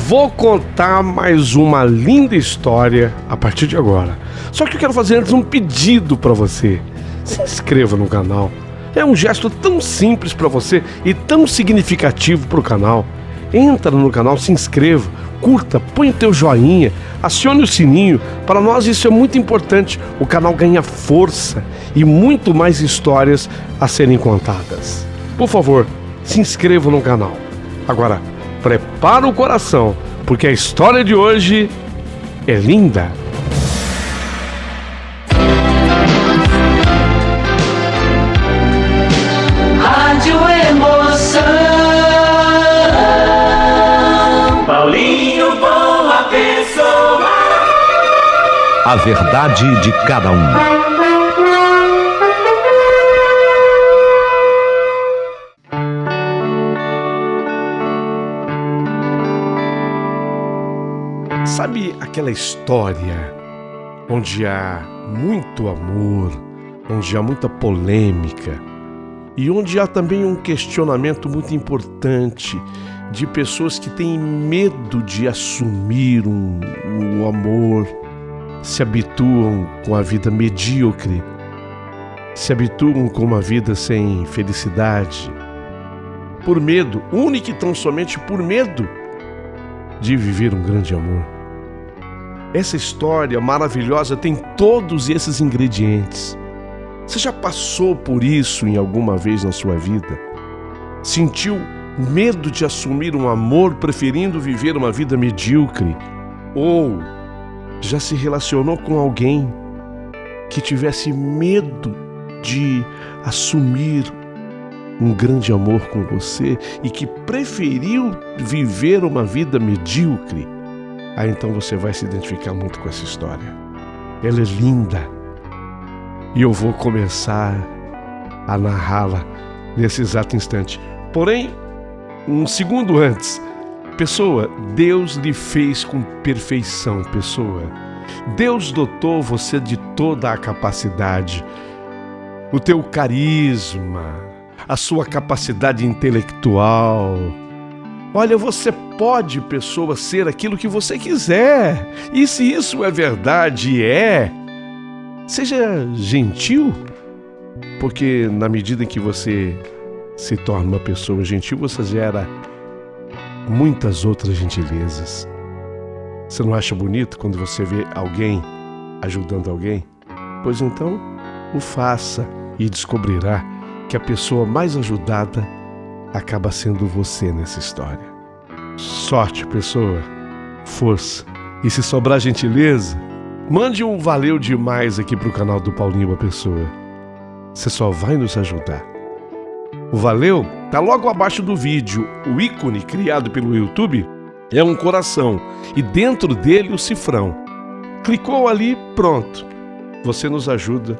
Vou contar mais uma linda história a partir de agora. Só que eu quero fazer antes um pedido para você. Se inscreva no canal. É um gesto tão simples para você e tão significativo para o canal. Entra no canal, se inscreva, curta, põe o teu joinha, acione o sininho. Para nós isso é muito importante. O canal ganha força e muito mais histórias a serem contadas. Por favor, se inscreva no canal. Agora, prepara o coração, porque a história de hoje é linda. Rádio Emoção. Paulinho Boa Pessoa. A verdade de cada um. Sabe aquela história onde há muito amor, onde há muita polêmica e onde há também um questionamento muito importante de pessoas que têm medo de assumir um amor, se habituam com a vida medíocre, se habituam com uma vida sem felicidade, por medo, única e tão somente por medo de viver um grande amor. Essa história maravilhosa tem todos esses ingredientes. Você já passou por isso em alguma vez na sua vida? Sentiu medo de assumir um amor, preferindo viver uma vida medíocre? Ou já se relacionou com alguém que tivesse medo de assumir um grande amor com você e que preferiu viver uma vida medíocre? Aí então você vai se identificar muito com essa história. Ela é linda. E eu vou começar a narrá-la nesse exato instante. Porém, um segundo antes. Pessoa, Deus lhe fez com perfeição, pessoa. Deus dotou você de toda a capacidade, o teu carisma, a sua capacidade intelectual. Olha, você pode, pessoa, ser aquilo que você quiser. E se isso é verdade, seja gentil, porque na medida em que você se torna uma pessoa gentil, você gera muitas outras gentilezas. Você não acha bonito quando você vê alguém ajudando alguém? Pois então, o faça e descobrirá que a pessoa mais ajudada acaba sendo você nessa história. Sorte, pessoa, força. E se sobrar gentileza, mande um valeu demais aqui pro canal do Paulinho Boa Pessoa. Você só vai nos ajudar. O valeu tá logo abaixo do vídeo. O ícone criado pelo YouTube é um coração e dentro dele o cifrão. Clicou ali, pronto. Você nos ajuda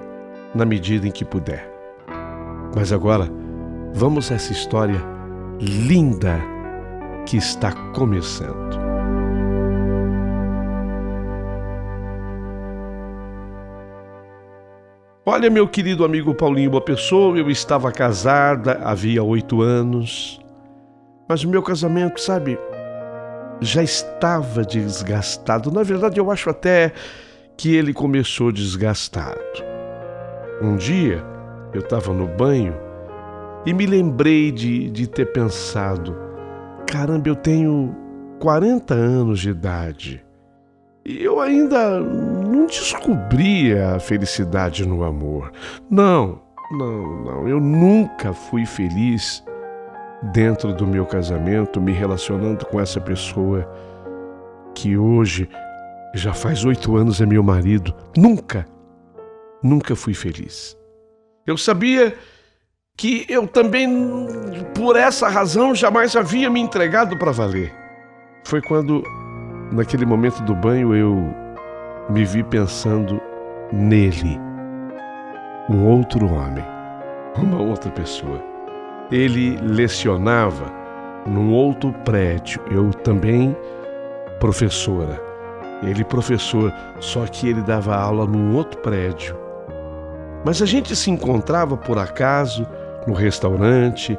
na medida em que puder. Mas agora, vamos a essa história linda que está começando. Olha, meu querido amigo Paulinho Boa Pessoa, eu estava casada havia 8 anos, mas o meu casamento, sabe, já estava desgastado. Na verdade, eu acho até que ele começou desgastado. Um dia, eu estava no banho e me lembrei de ter pensado: caramba, eu tenho 40 anos de idade e eu ainda não descobri a felicidade no amor. Não, eu nunca fui feliz dentro do meu casamento, me relacionando com essa pessoa que hoje já faz 8 anos é meu marido. Nunca fui feliz. Eu sabia que eu também, por essa razão, jamais havia me entregado para valer. Foi quando, naquele momento do banho, eu me vi pensando nele, um outro homem, uma outra pessoa. Ele lecionava num outro prédio, eu também professora. Ele professor, só que ele dava aula num outro prédio. Mas a gente se encontrava por acaso no restaurante,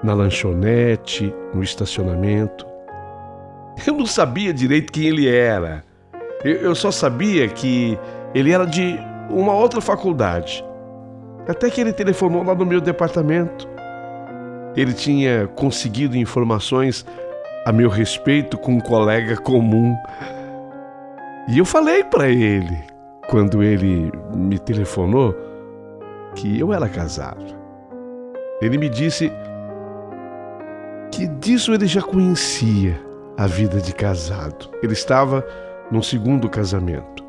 na lanchonete, no estacionamento. Eu não sabia direito quem ele era. Eu só sabia que ele era de uma outra faculdade. Até que ele telefonou lá no meu departamento. Ele tinha conseguido informações a meu respeito com um colega comum. E eu falei para ele, quando ele me telefonou, que eu era casado. Ele me disse que disso ele já conhecia a vida de casado. Ele estava num segundo casamento.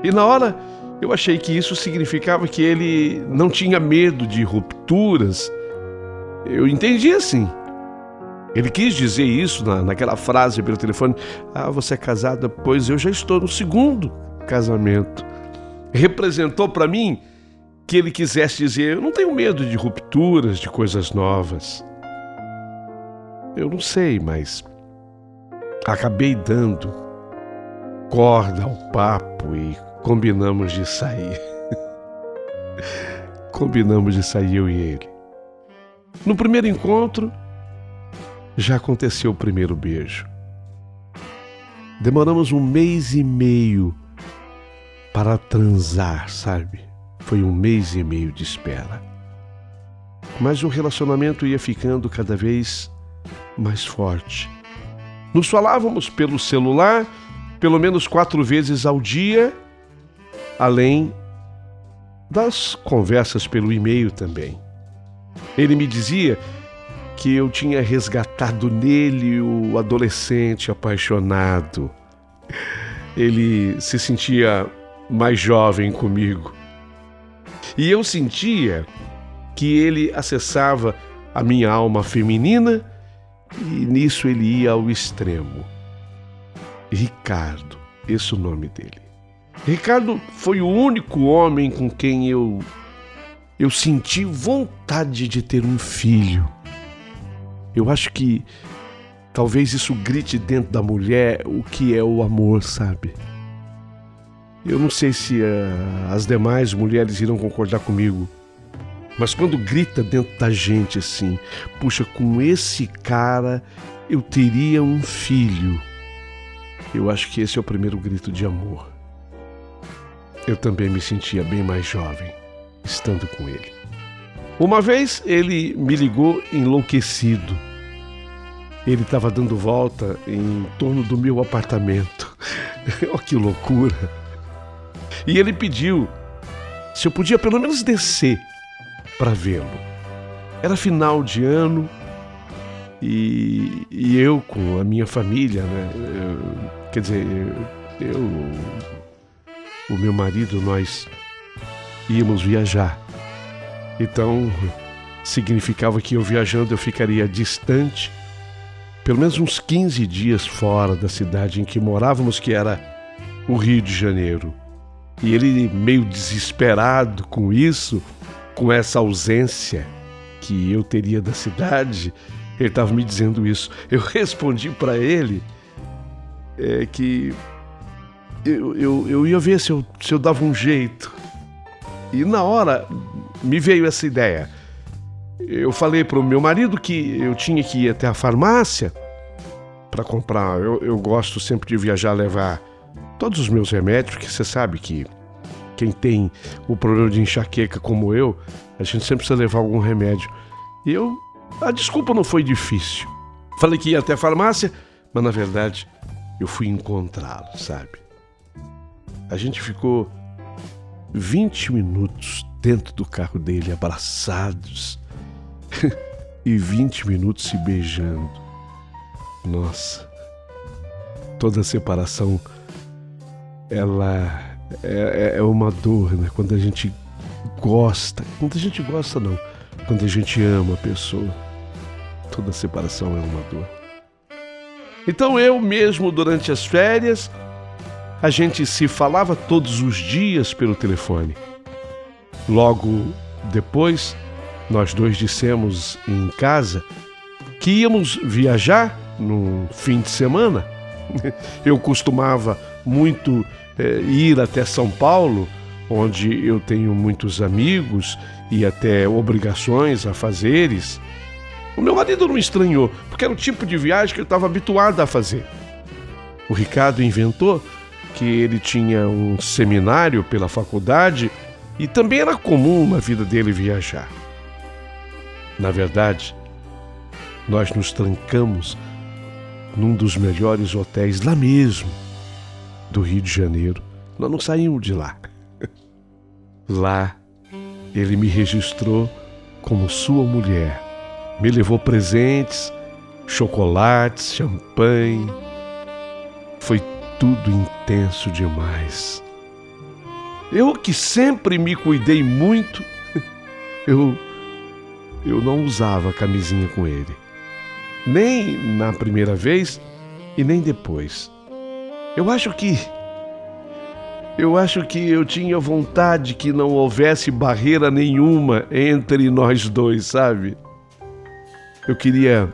E na hora eu achei que isso significava que ele não tinha medo de rupturas. Eu entendi assim. Ele quis dizer isso naquela frase pelo telefone: você é casada? Pois eu já estou no segundo casamento. Representou para mim que ele quisesse dizer: eu não tenho medo de rupturas, de coisas novas. Eu não sei, mas acabei dando corda ao papo e combinamos de sair. Combinamos de sair, eu e ele. No primeiro encontro, já aconteceu o primeiro beijo. Demoramos 1 mês e meio para transar, sabe? Foi 1 mês e meio de espera. Mas o relacionamento ia ficando cada vez mais forte. Nos falávamos pelo celular pelo menos 4 vezes ao dia, além das conversas pelo e-mail também. Ele me dizia que eu tinha resgatado nele o adolescente apaixonado. Ele se sentia mais jovem comigo. E eu sentia que ele acessava a minha alma feminina e nisso ele ia ao extremo. Ricardo, esse é o nome dele. Ricardo foi o único homem com quem eu senti vontade de ter um filho. Eu acho que talvez isso grite dentro da mulher o que é o amor, sabe? Eu não sei se as demais mulheres irão concordar comigo, mas quando grita dentro da gente assim: puxa, com esse cara eu teria um filho. Eu acho que esse é o primeiro grito de amor. Eu também me sentia bem mais jovem estando com ele. Uma vez ele me ligou enlouquecido. Ele estava dando volta em torno do meu apartamento. Oh, que loucura! E ele pediu se eu podia pelo menos descer para vê-lo. Era final de ano e eu com a minha família, né? O meu marido, nós íamos viajar. Então, significava que eu viajando eu ficaria distante, pelo menos uns 15 dias fora da cidade em que morávamos, que era o Rio de Janeiro. E ele, meio desesperado com isso, com essa ausência que eu teria da cidade, ele estava me dizendo isso. Eu respondi para ele que eu ia ver se eu dava um jeito. E na hora me veio essa ideia. Eu falei para o meu marido que eu tinha que ir até a farmácia para comprar. Eu gosto sempre de viajar, levar todos os meus remédios, porque você sabe que quem tem o problema de enxaqueca como eu, a gente sempre precisa levar algum remédio. E a desculpa não foi difícil. Falei que ia até a farmácia, mas na verdade eu fui encontrá-lo, sabe? A gente ficou 20 minutos dentro do carro dele, abraçados, e 20 minutos se beijando. Nossa, toda separação, ela é uma dor, né? Quando a gente gosta não, quando a gente ama a pessoa, toda separação é uma dor. Então eu mesmo, durante as férias, a gente se falava todos os dias pelo telefone. Logo depois, nós dois dissemos em casa que íamos viajar no fim de semana. Eu costumava muito ir até São Paulo, onde eu tenho muitos amigos e até obrigações a fazeres. O meu marido não estranhou, porque era o tipo de viagem que eu estava habituado a fazer. O Ricardo inventou que ele tinha um seminário pela faculdade e também era comum na vida dele viajar. Na verdade, nós nos trancamos num dos melhores hotéis lá mesmo, do Rio de Janeiro. Nós não saímos de lá. Lá, ele me registrou como sua mulher. Me levou presentes, chocolates, champanhe. Foi tudo intenso demais. Eu que sempre me cuidei muito, eu não usava camisinha com ele. Nem na primeira vez e nem depois. Eu acho que eu tinha vontade que não houvesse barreira nenhuma entre nós dois, sabe? Eu queria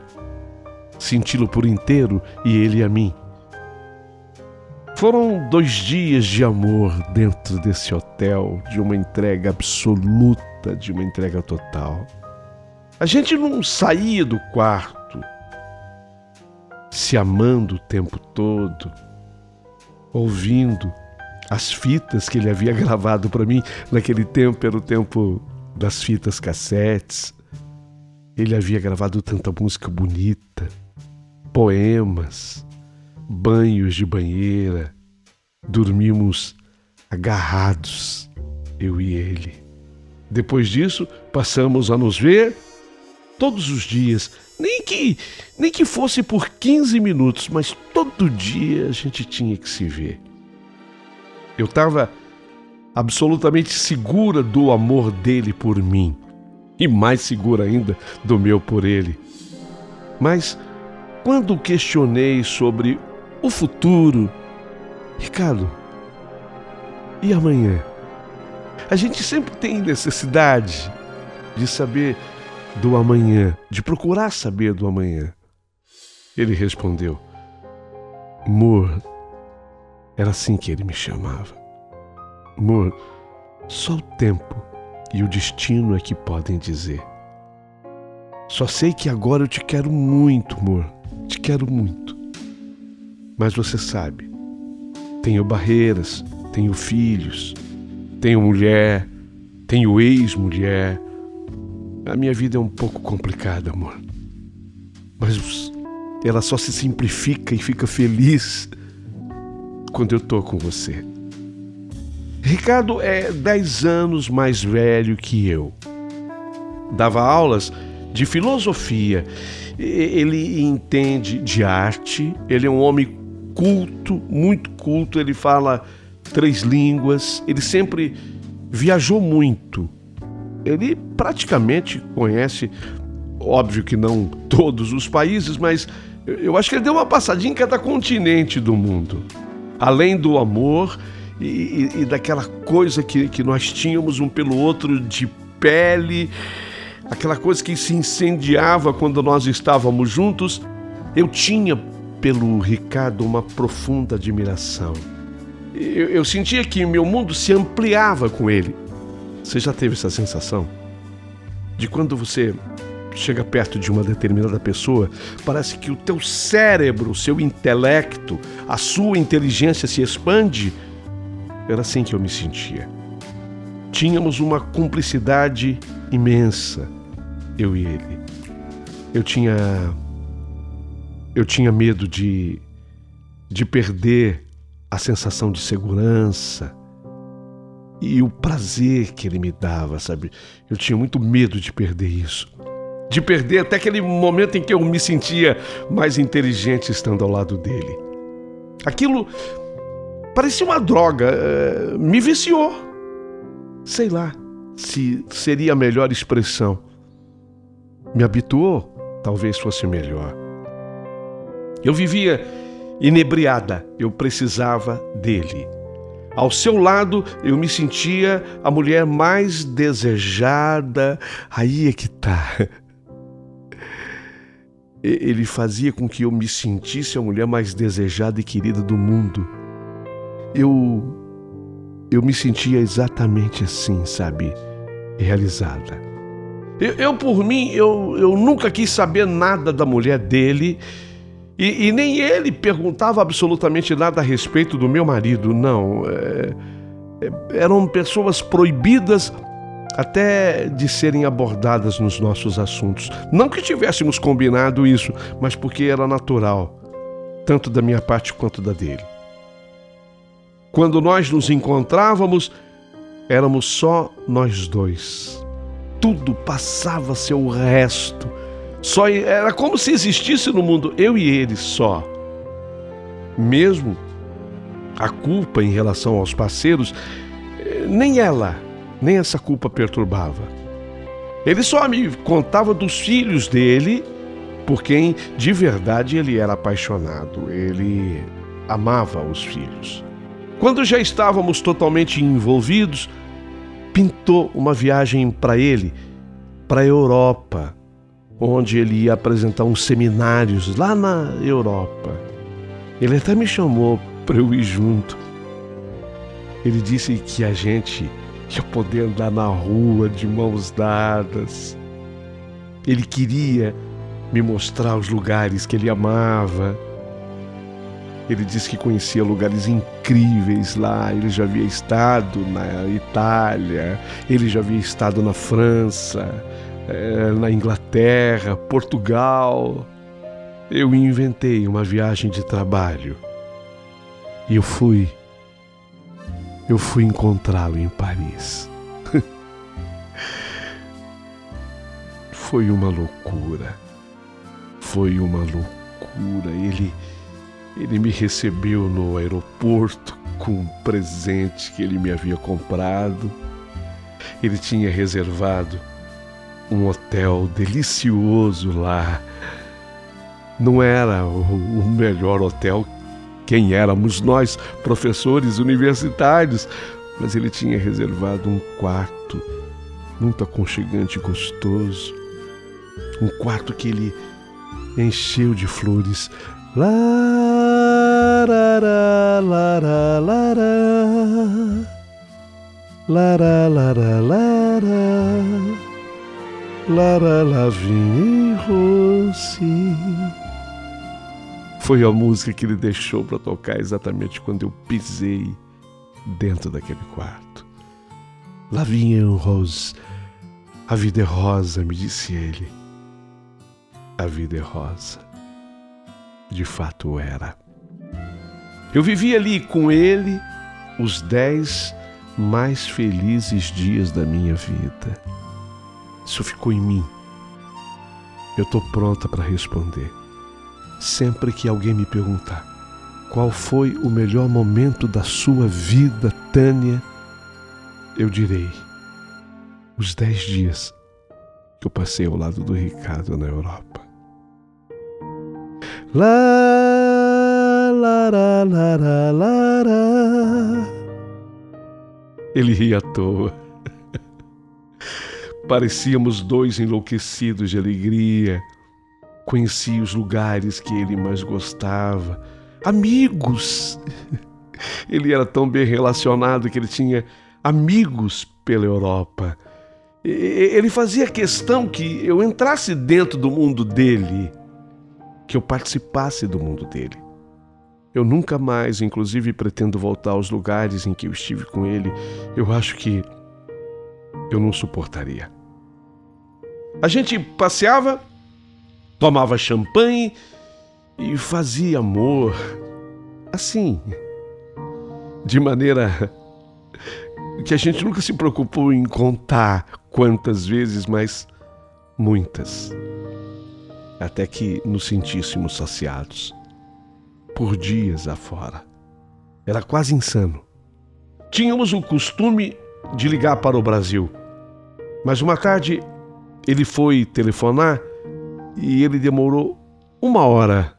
senti-lo por inteiro e ele a mim. Foram 2 dias de amor dentro desse hotel, de uma entrega absoluta, de uma entrega total. A gente não saía do quarto, se amando o tempo todo, ouvindo as fitas que ele havia gravado para mim. Naquele tempo era o tempo das fitas cassetes. Ele havia gravado tanta música bonita, poemas, banhos de banheira. Dormimos agarrados, eu e ele. Depois disso, passamos a nos ver todos os dias, nem que fosse por 15 minutos, mas todo dia a gente tinha que se ver. Eu estava absolutamente segura do amor dele por mim e mais segura ainda do meu por ele. Mas quando questionei sobre o futuro, Ricardo, e amanhã? A gente sempre tem necessidade de saber do amanhã, de procurar saber do amanhã. Ele respondeu: amor, era assim que ele me chamava. Amor, só o tempo e o destino é que podem dizer. Só sei que agora eu te quero muito, amor, te quero muito. Mas você sabe, tenho barreiras, tenho filhos, tenho mulher, tenho ex-mulher. A minha vida é um pouco complicada, amor. Mas ela só se simplifica e fica feliz quando eu tô com você. Ricardo é 10 anos mais velho que eu. Dava aulas de filosofia. Ele entende de arte. Ele é um homem culto, muito culto. Ele fala 3 línguas. Ele sempre viajou muito. Ele praticamente conhece, óbvio que não todos os países, mas eu acho que ele deu uma passadinha em cada continente do mundo. Além do amor e daquela coisa que nós tínhamos um pelo outro de pele, aquela coisa que se incendiava quando nós estávamos juntos, eu tinha pelo Ricardo uma profunda admiração. Eu sentia que meu mundo se ampliava com ele. Você já teve essa sensação? De quando você chega perto de uma determinada pessoa, parece que o teu cérebro, o seu intelecto, a sua inteligência se expande? Era assim que eu me sentia. Tínhamos uma cumplicidade imensa, eu e ele. Eu tinha medo de perder a sensação de segurança e o prazer que ele me dava, sabe? Eu tinha muito medo de perder isso. De perder até aquele momento em que eu me sentia mais inteligente estando ao lado dele. Aquilo parecia uma droga, me viciou. Sei lá se seria a melhor expressão. Me habituou, talvez fosse melhor. Eu vivia inebriada, eu precisava dele. Ao seu lado, eu me sentia a mulher mais desejada. Aí é que tá. Ele fazia com que eu me sentisse a mulher mais desejada e querida do mundo. Eu me sentia exatamente assim, sabe? Realizada. Eu por mim, eu nunca quis saber nada da mulher dele E nem ele perguntava absolutamente nada a respeito do meu marido, não. Eram pessoas proibidas até de serem abordadas nos nossos assuntos. Não que tivéssemos combinado isso, mas porque era natural, tanto da minha parte quanto da dele. Quando nós nos encontrávamos, éramos só nós dois. Tudo passava a ser o resto. Era como se existisse no mundo eu e ele só. Mesmo a culpa em relação aos parceiros, nem essa culpa perturbava. Ele só me contava dos filhos dele, por quem de verdade ele era apaixonado. Ele amava os filhos. Quando já estávamos totalmente envolvidos, pintou uma viagem para ele, para a Europa, onde ele ia apresentar uns seminários lá na Europa. Ele até me chamou para eu ir junto. Ele disse que a gente ia poder andar na rua de mãos dadas. Ele queria me mostrar os lugares que ele amava. Ele disse que conhecia lugares incríveis lá. Ele já havia estado na Itália, ele já havia estado na França, na Inglaterra, Portugal. Eu inventei uma viagem de trabalho e eu fui encontrá-lo em Paris. Foi uma loucura. Ele me recebeu no aeroporto com um presente que ele me havia comprado. Ele tinha reservado um hotel delicioso lá. Não era o melhor hotel, quem éramos nós, professores universitários, mas ele tinha reservado um quarto muito aconchegante e gostoso. Um quarto que ele encheu de flores. Larará, larará, larará, larará, larará, Lavigne Rossi. Foi a música que ele deixou para tocar exatamente quando eu pisei dentro daquele quarto. Lavigne Rose, a vida é rosa, me disse ele. A vida é rosa. De fato era. Eu vivi ali com ele os 10 mais felizes dias da minha vida. Isso ficou em mim. Eu estou pronta para responder. Sempre que alguém me perguntar qual foi o melhor momento da sua vida, Tânia, eu direi os 10 dias que eu passei ao lado do Ricardo na Europa. Ele ria à toa. Parecíamos dois enlouquecidos de alegria. Conhecia os lugares que ele mais gostava. Amigos! Ele era tão bem relacionado que ele tinha amigos pela Europa. Ele fazia questão que eu entrasse dentro do mundo dele, que eu participasse do mundo dele. Eu nunca mais, inclusive, pretendo voltar aos lugares em que eu estive com ele. Eu acho que eu não suportaria. A gente passeava, tomava champanhe e fazia amor, assim, de maneira que a gente nunca se preocupou em contar quantas vezes, mas muitas. Até que nos sentíssemos saciados, por dias afora. Era quase insano. Tínhamos o costume de ligar para o Brasil, mas uma tarde ele foi telefonar e ele demorou 1 hora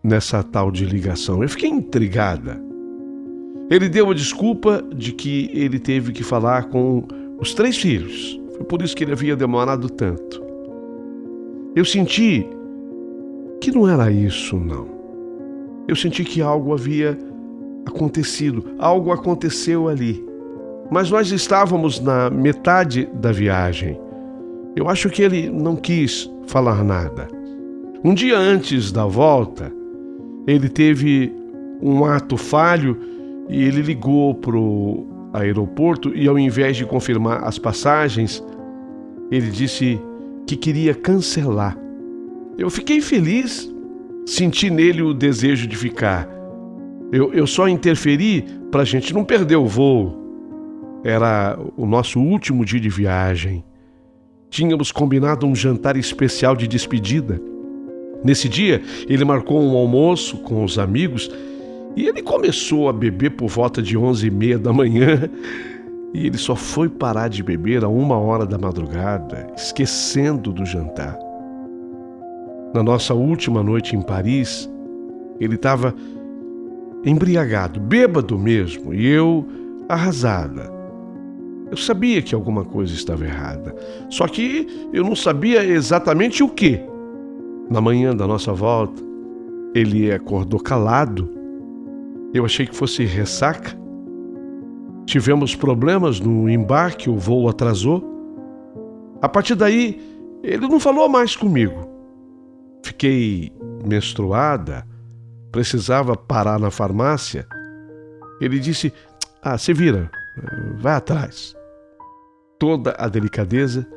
nessa tal de ligação. Eu fiquei intrigada. Ele deu a desculpa de que ele teve que falar com os 3 filhos. Foi por isso que ele havia demorado tanto. Eu senti que não era isso, não. Eu senti que algo havia acontecido, algo aconteceu ali. Mas nós estávamos na metade da viagem. Eu acho que ele não quis falar nada. Um dia antes da volta, ele teve um ato falho e ele ligou para o aeroporto e, ao invés de confirmar as passagens, ele disse que queria cancelar. Eu fiquei feliz, senti nele o desejo de ficar. Eu só interferi para a gente não perder o voo. Era o nosso último dia de viagem. Tínhamos combinado um jantar especial de despedida. Nesse dia, ele marcou um almoço com os amigos e ele começou a beber por volta de 11h30 da manhã. E ele só foi parar de beber a 1h da madrugada, esquecendo do jantar. Na nossa última noite em Paris, ele estava embriagado, bêbado mesmo, e eu arrasada. Eu sabia que alguma coisa estava errada, só que eu não sabia exatamente o que. Na manhã da nossa volta, ele acordou calado. Eu achei que fosse ressaca. Tivemos problemas no embarque, o voo atrasou. A partir daí, ele não falou mais comigo. Fiquei menstruada, precisava parar na farmácia. Ele disse: se vira, vai atrás. Toda a delicadeza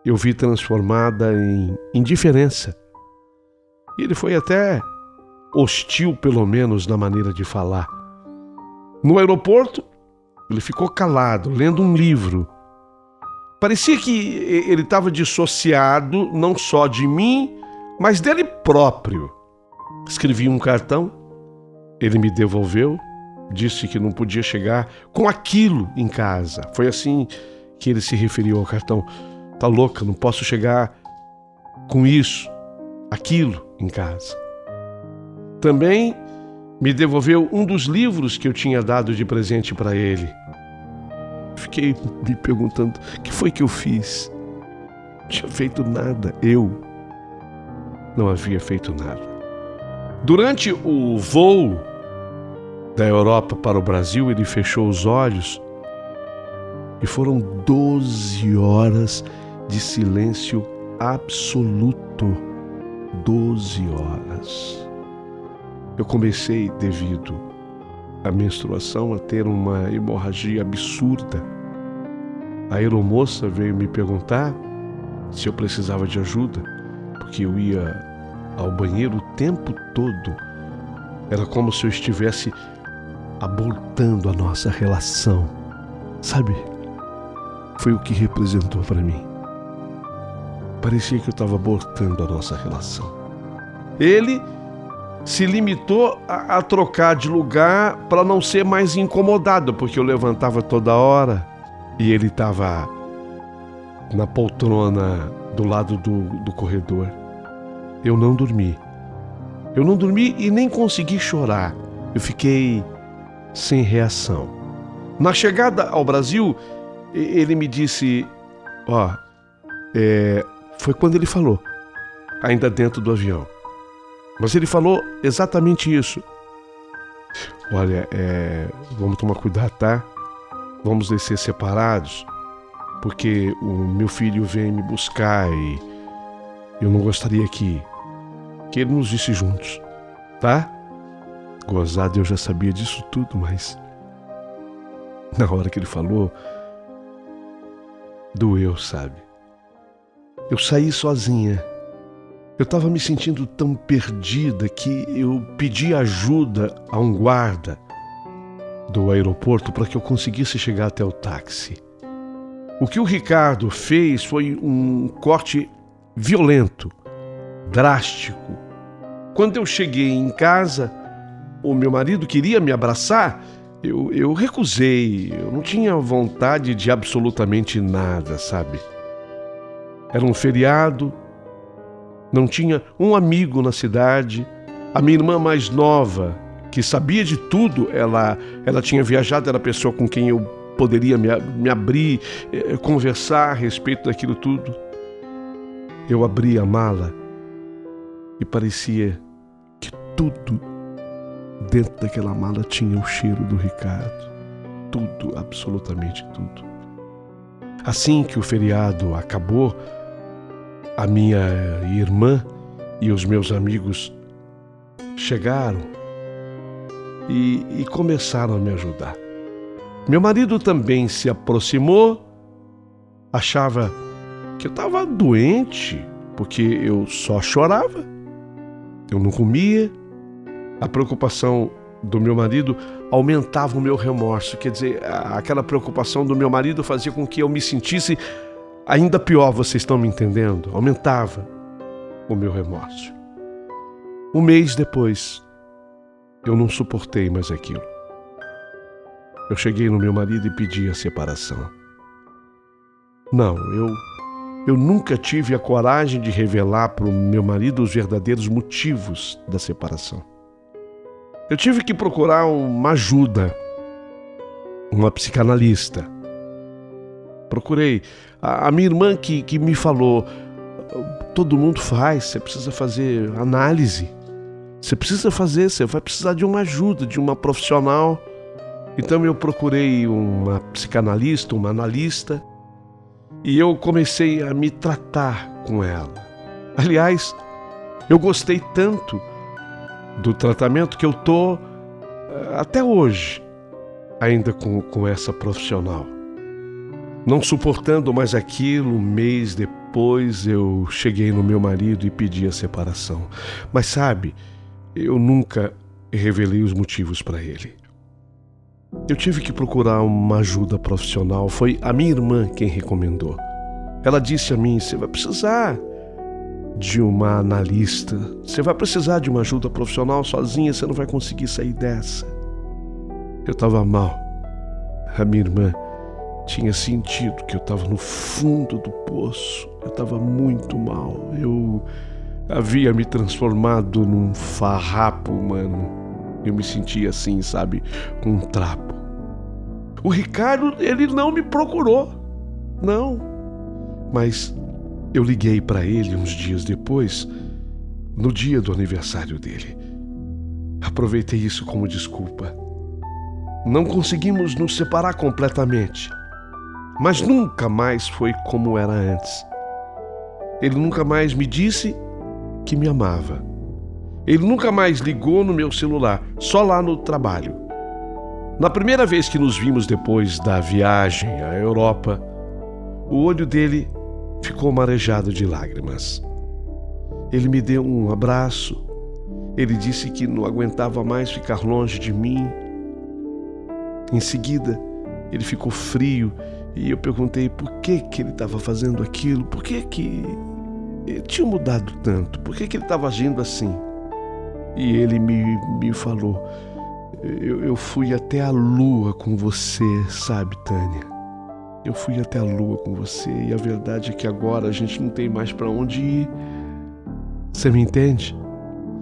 eu vi transformada em indiferença. E ele foi até hostil, pelo menos na maneira de falar. No aeroporto, ele ficou calado, lendo um livro. Parecia que ele estava dissociado não só de mim, mas dele próprio. Escrevi um cartão, ele me devolveu, disse que não podia chegar com aquilo em casa. Foi assim que ele se referiu ao cartão. Tá louca, não posso chegar com isso, aquilo em casa. Também me devolveu um dos livros que eu tinha dado de presente para ele. Fiquei me perguntando, o que foi que eu fiz? Não tinha feito nada, eu não havia feito nada. Durante o voo da Europa para o Brasil, ele fechou os olhos e foram 12 horas de silêncio absoluto. 12 horas. Eu comecei, devido à menstruação, a ter uma hemorragia absurda. A aeromoça veio me perguntar se eu precisava de ajuda, porque eu ia ao banheiro o tempo todo. Era como se eu estivesse abortando a nossa relação. Sabe? Foi o que representou para mim. Parecia que eu estava abortando a nossa relação. Ele se limitou a trocar de lugar para não ser mais incomodado, porque eu levantava toda hora e ele estava na poltrona do lado do corredor. Eu não dormi. Eu não dormi e nem consegui chorar. Eu fiquei sem reação. Na chegada ao Brasil, ele me disse, foi quando ele falou, ainda dentro do avião. Mas ele falou exatamente isso. Olha, vamos tomar cuidado, tá? Vamos descer separados, porque o meu filho vem me buscar e eu não gostaria que ele nos visse juntos, tá? Gozado, eu já sabia disso tudo, mas na hora que ele falou, doeu, sabe? Eu saí sozinha. Eu estava me sentindo tão perdida que eu pedi ajuda a um guarda do aeroporto para que eu conseguisse chegar até o táxi. O que o Ricardo fez foi um corte violento, drástico. Quando eu cheguei em casa, o meu marido queria me abraçar, eu recusei. Eu não tinha vontade de absolutamente nada, sabe? Era um feriado, não tinha um amigo na cidade. A minha irmã mais nova, que sabia de tudo, ela tinha viajado, era a pessoa com quem eu poderia me abrir, conversar a respeito daquilo tudo. Eu abri a mala e parecia que tudo dentro daquela mala tinha o cheiro do Ricardo. Tudo, absolutamente tudo. Assim que o feriado acabou, a minha irmã e os meus amigos chegaram e começaram a me ajudar. Meu marido também se aproximou, achava que eu estava doente, porque eu só chorava, eu não comia. A preocupação do meu marido aumentava o meu remorso, quer dizer, aquela preocupação do meu marido fazia com que eu me sentisse ainda pior, vocês estão me entendendo? Aumentava o meu remorso. Um mês depois, eu não suportei mais aquilo. Eu cheguei no meu marido e pedi a separação. Não, eu nunca tive a coragem de revelar para o meu marido os verdadeiros motivos da separação. Eu tive que procurar uma ajuda, uma psicanalista. Procurei. A minha irmã que me falou, todo mundo faz, você precisa fazer análise. Você vai precisar de uma ajuda, de uma profissional. Então eu procurei uma psicanalista, uma analista, e eu comecei a me tratar com ela. Aliás, eu gostei tanto do tratamento que eu estou até hoje ainda com essa profissional. Não suportando mais aquilo, um mês depois eu cheguei no meu marido e pedi a separação. Mas sabe, eu nunca revelei os motivos para ele. Eu tive que procurar uma ajuda profissional. Foi a minha irmã quem recomendou. Ela disse a mim, você vai precisar de uma analista, você vai precisar de uma ajuda profissional, sozinha você não vai conseguir sair dessa. Eu estava mal. A minha irmã tinha sentido que eu estava no fundo do poço. Eu estava muito mal. Eu havia me transformado num farrapo humano. Eu me sentia assim, sabe, um trapo. O Ricardo, ele não me procurou, não. Mas eu liguei para ele uns dias depois, no dia do aniversário dele. Aproveitei isso como desculpa. Não conseguimos nos separar completamente, mas nunca mais foi como era antes. Ele nunca mais me disse que me amava. Ele nunca mais ligou no meu celular, só lá no trabalho. Na primeira vez que nos vimos depois da viagem à Europa, o olho dele ficou marejado de lágrimas. Ele me deu um abraço. Ele disse que não aguentava mais ficar longe de mim. Em seguida, ele ficou frio e eu perguntei por que ele estava fazendo aquilo, por que ele tinha mudado tanto, por que ele estava agindo assim. E ele me falou, eu fui até a lua com você, sabe, Tânia? Eu fui até a lua com você e a verdade é que agora a gente não tem mais para onde ir. Você me entende?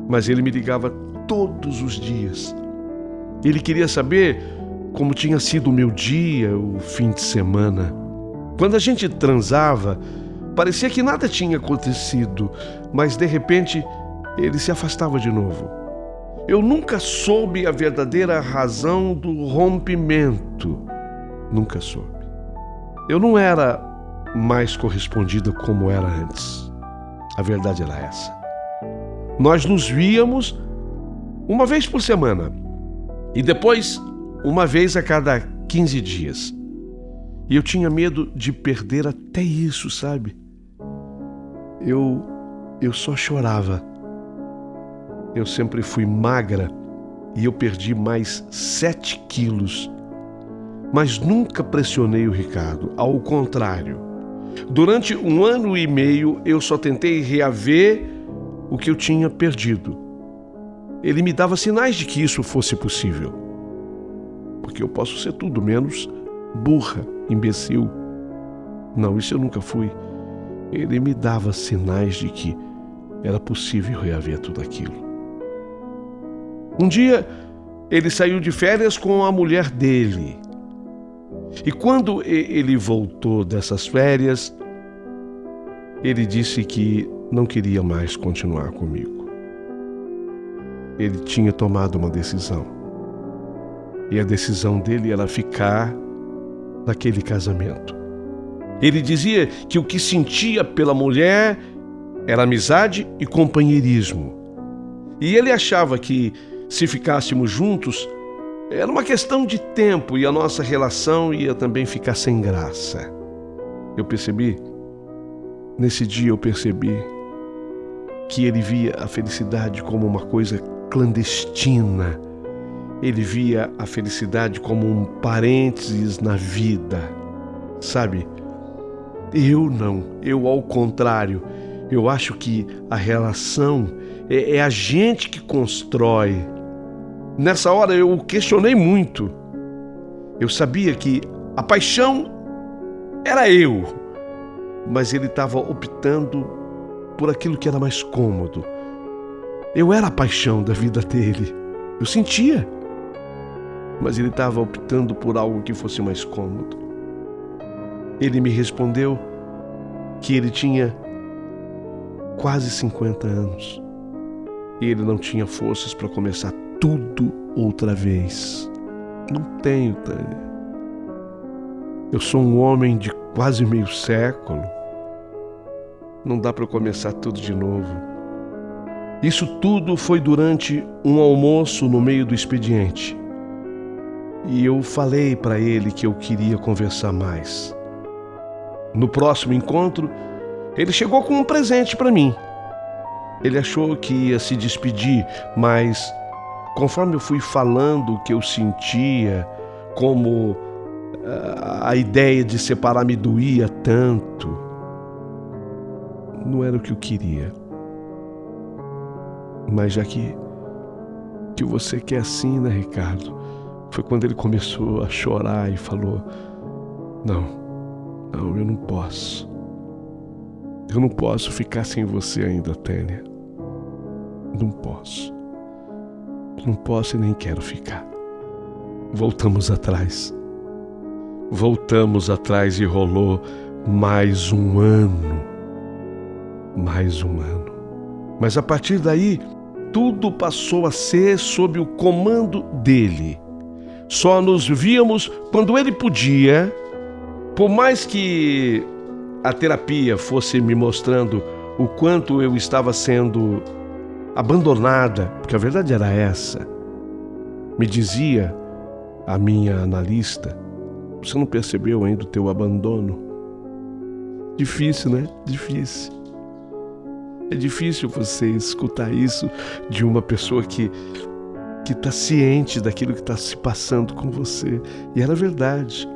Mas ele me ligava todos os dias. Ele queria saber como tinha sido o meu dia, o fim de semana. Quando a gente transava, parecia que nada tinha acontecido, mas de repente ele se afastava de novo. Eu nunca soube a verdadeira razão do rompimento. Nunca soube. Eu não era mais correspondida como era antes. A verdade era essa. Nós nos víamos uma vez por semana e depois uma vez a cada 15 dias. E eu tinha medo de perder até isso, sabe? Eu só chorava. Eu sempre fui magra e eu perdi mais 7 quilos. Mas nunca pressionei o Ricardo, ao contrário. Durante 1 ano e meio eu só tentei reaver o que eu tinha perdido. Ele me dava sinais de que isso fosse possível. Porque eu posso ser tudo menos burra, imbecil. Não, isso eu nunca fui. Ele me dava sinais de que era possível reaver tudo aquilo. Um dia, ele saiu de férias com a mulher dele. E quando ele voltou dessas férias, ele disse que não queria mais continuar comigo. Ele tinha tomado uma decisão. E a decisão dele era ficar naquele casamento. Ele dizia que o que sentia pela mulher Era amizade e companheirismo. E ele achava que, se ficássemos juntos, era uma questão de tempo e a nossa relação ia também ficar sem graça. Nesse dia eu percebi que ele via a felicidade como uma coisa clandestina. Ele via a felicidade como um parênteses na vida, sabe? Eu não, eu ao contrário. Eu acho que a relação é a gente que constrói. Nessa hora eu questionei muito. Eu sabia que a paixão era eu, mas ele estava optando por aquilo que era mais cômodo. Eu era a paixão da vida dele. Eu sentia. Mas ele estava optando por algo que fosse mais cômodo. Ele me respondeu que ele tinha quase 50 anos e ele não tinha forças para começar tudo outra vez. Não tenho, Tânia. Eu sou um homem de quase meio século. Não dá para eu começar tudo de novo. Isso tudo foi durante um almoço no meio do expediente. E eu falei para ele que eu queria conversar mais. No próximo encontro, ele chegou com um presente para mim. Ele achou que ia se despedir, mas conforme eu fui falando o que eu sentia, como a ideia de separar me doía tanto, não era o que eu queria. Mas já que você quer assim, né, Ricardo? Foi quando ele começou a chorar e falou: Não, eu não posso. Eu não posso ficar sem você ainda, Tânia. Não posso. Não posso e nem quero ficar. Voltamos atrás e rolou mais um ano. Mas a partir daí, tudo passou a ser sob o comando dele. Só nos víamos quando ele podia. Por mais que a terapia fosse me mostrando o quanto eu estava sendo abandonada, porque a verdade era essa. Me dizia a minha analista: você não percebeu ainda o teu abandono? Difícil, né? Difícil. É difícil você escutar isso de uma pessoa que está ciente daquilo que está se passando com você. E era verdade.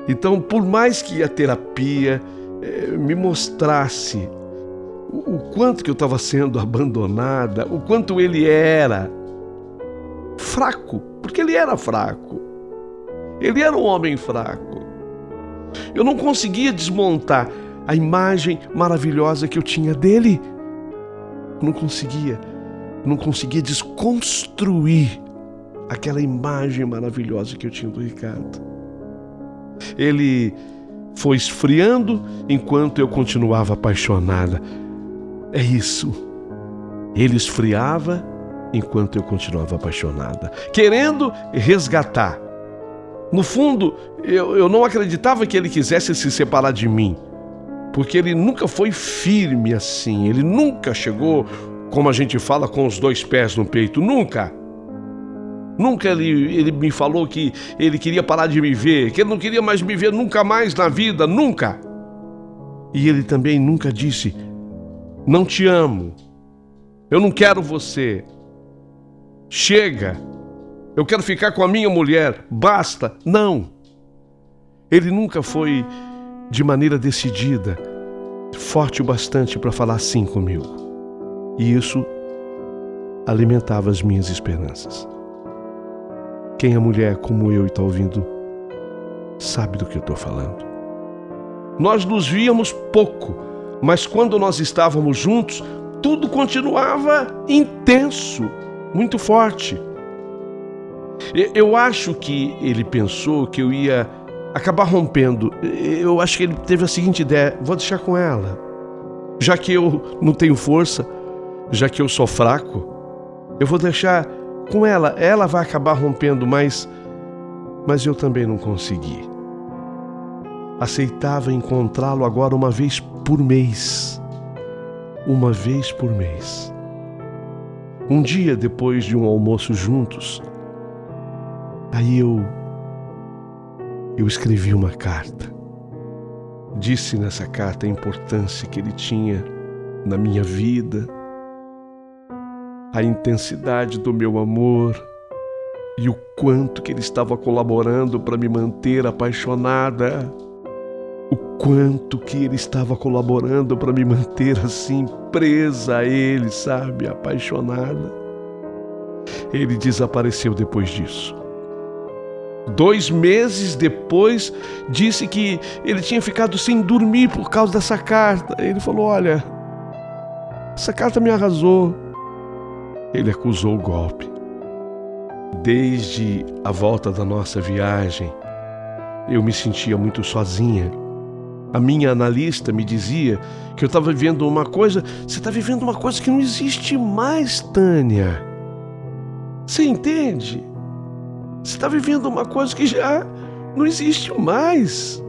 Então, por mais que a terapia me mostrasse o quanto que eu estava sendo abandonada, o quanto ele era fraco, porque ele era fraco. Ele era um homem fraco. Eu não conseguia desmontar a imagem maravilhosa que eu tinha dele. Não conseguia desconstruir aquela imagem maravilhosa que eu tinha do Ricardo. Ele foi esfriando enquanto eu continuava apaixonada. É isso. Ele esfriava enquanto eu continuava apaixonada, querendo resgatar. No fundo, eu não acreditava que ele quisesse se separar de mim, porque ele nunca foi firme assim. Ele nunca chegou, como a gente fala, com os dois pés no peito. Nunca ele me falou que ele queria parar de me ver, que ele não queria mais me ver nunca mais na vida, nunca. E ele também nunca disse: não te amo, eu não quero você, chega, eu quero ficar com a minha mulher, basta. Não. Ele nunca foi de maneira decidida, forte o bastante para falar assim comigo. E isso alimentava as minhas esperanças. Quem é mulher como eu e está ouvindo, sabe do que eu estou falando. Nós nos víamos pouco, mas quando nós estávamos juntos, tudo continuava intenso, muito forte. Eu acho que ele pensou que eu ia acabar rompendo. Eu acho que ele teve a seguinte ideia: vou deixar com ela. Já que eu não tenho força, já que eu sou fraco, eu vou deixar com ela. Ela vai acabar rompendo, mas eu também não consegui. Aceitava encontrá-lo agora uma vez por mês. uma vez por mês. Um dia, depois de um almoço juntos, aí eu escrevi uma carta. Disse nessa carta a importância que ele tinha na minha vida, a intensidade do meu amor e o quanto que ele estava colaborando para me manter apaixonada, o quanto que ele estava colaborando para me manter assim presa a ele, sabe, apaixonada. Ele desapareceu depois disso. 2 meses depois, disse que ele tinha ficado sem dormir por causa dessa carta. Ele falou: olha, essa carta me arrasou. Ele acusou o golpe. Desde a volta da nossa viagem, eu me sentia muito sozinha. A minha analista me dizia que eu estava vivendo uma coisa. Você está vivendo uma coisa que não existe mais, Tânia. Você entende? Você está vivendo uma coisa que já não existe mais.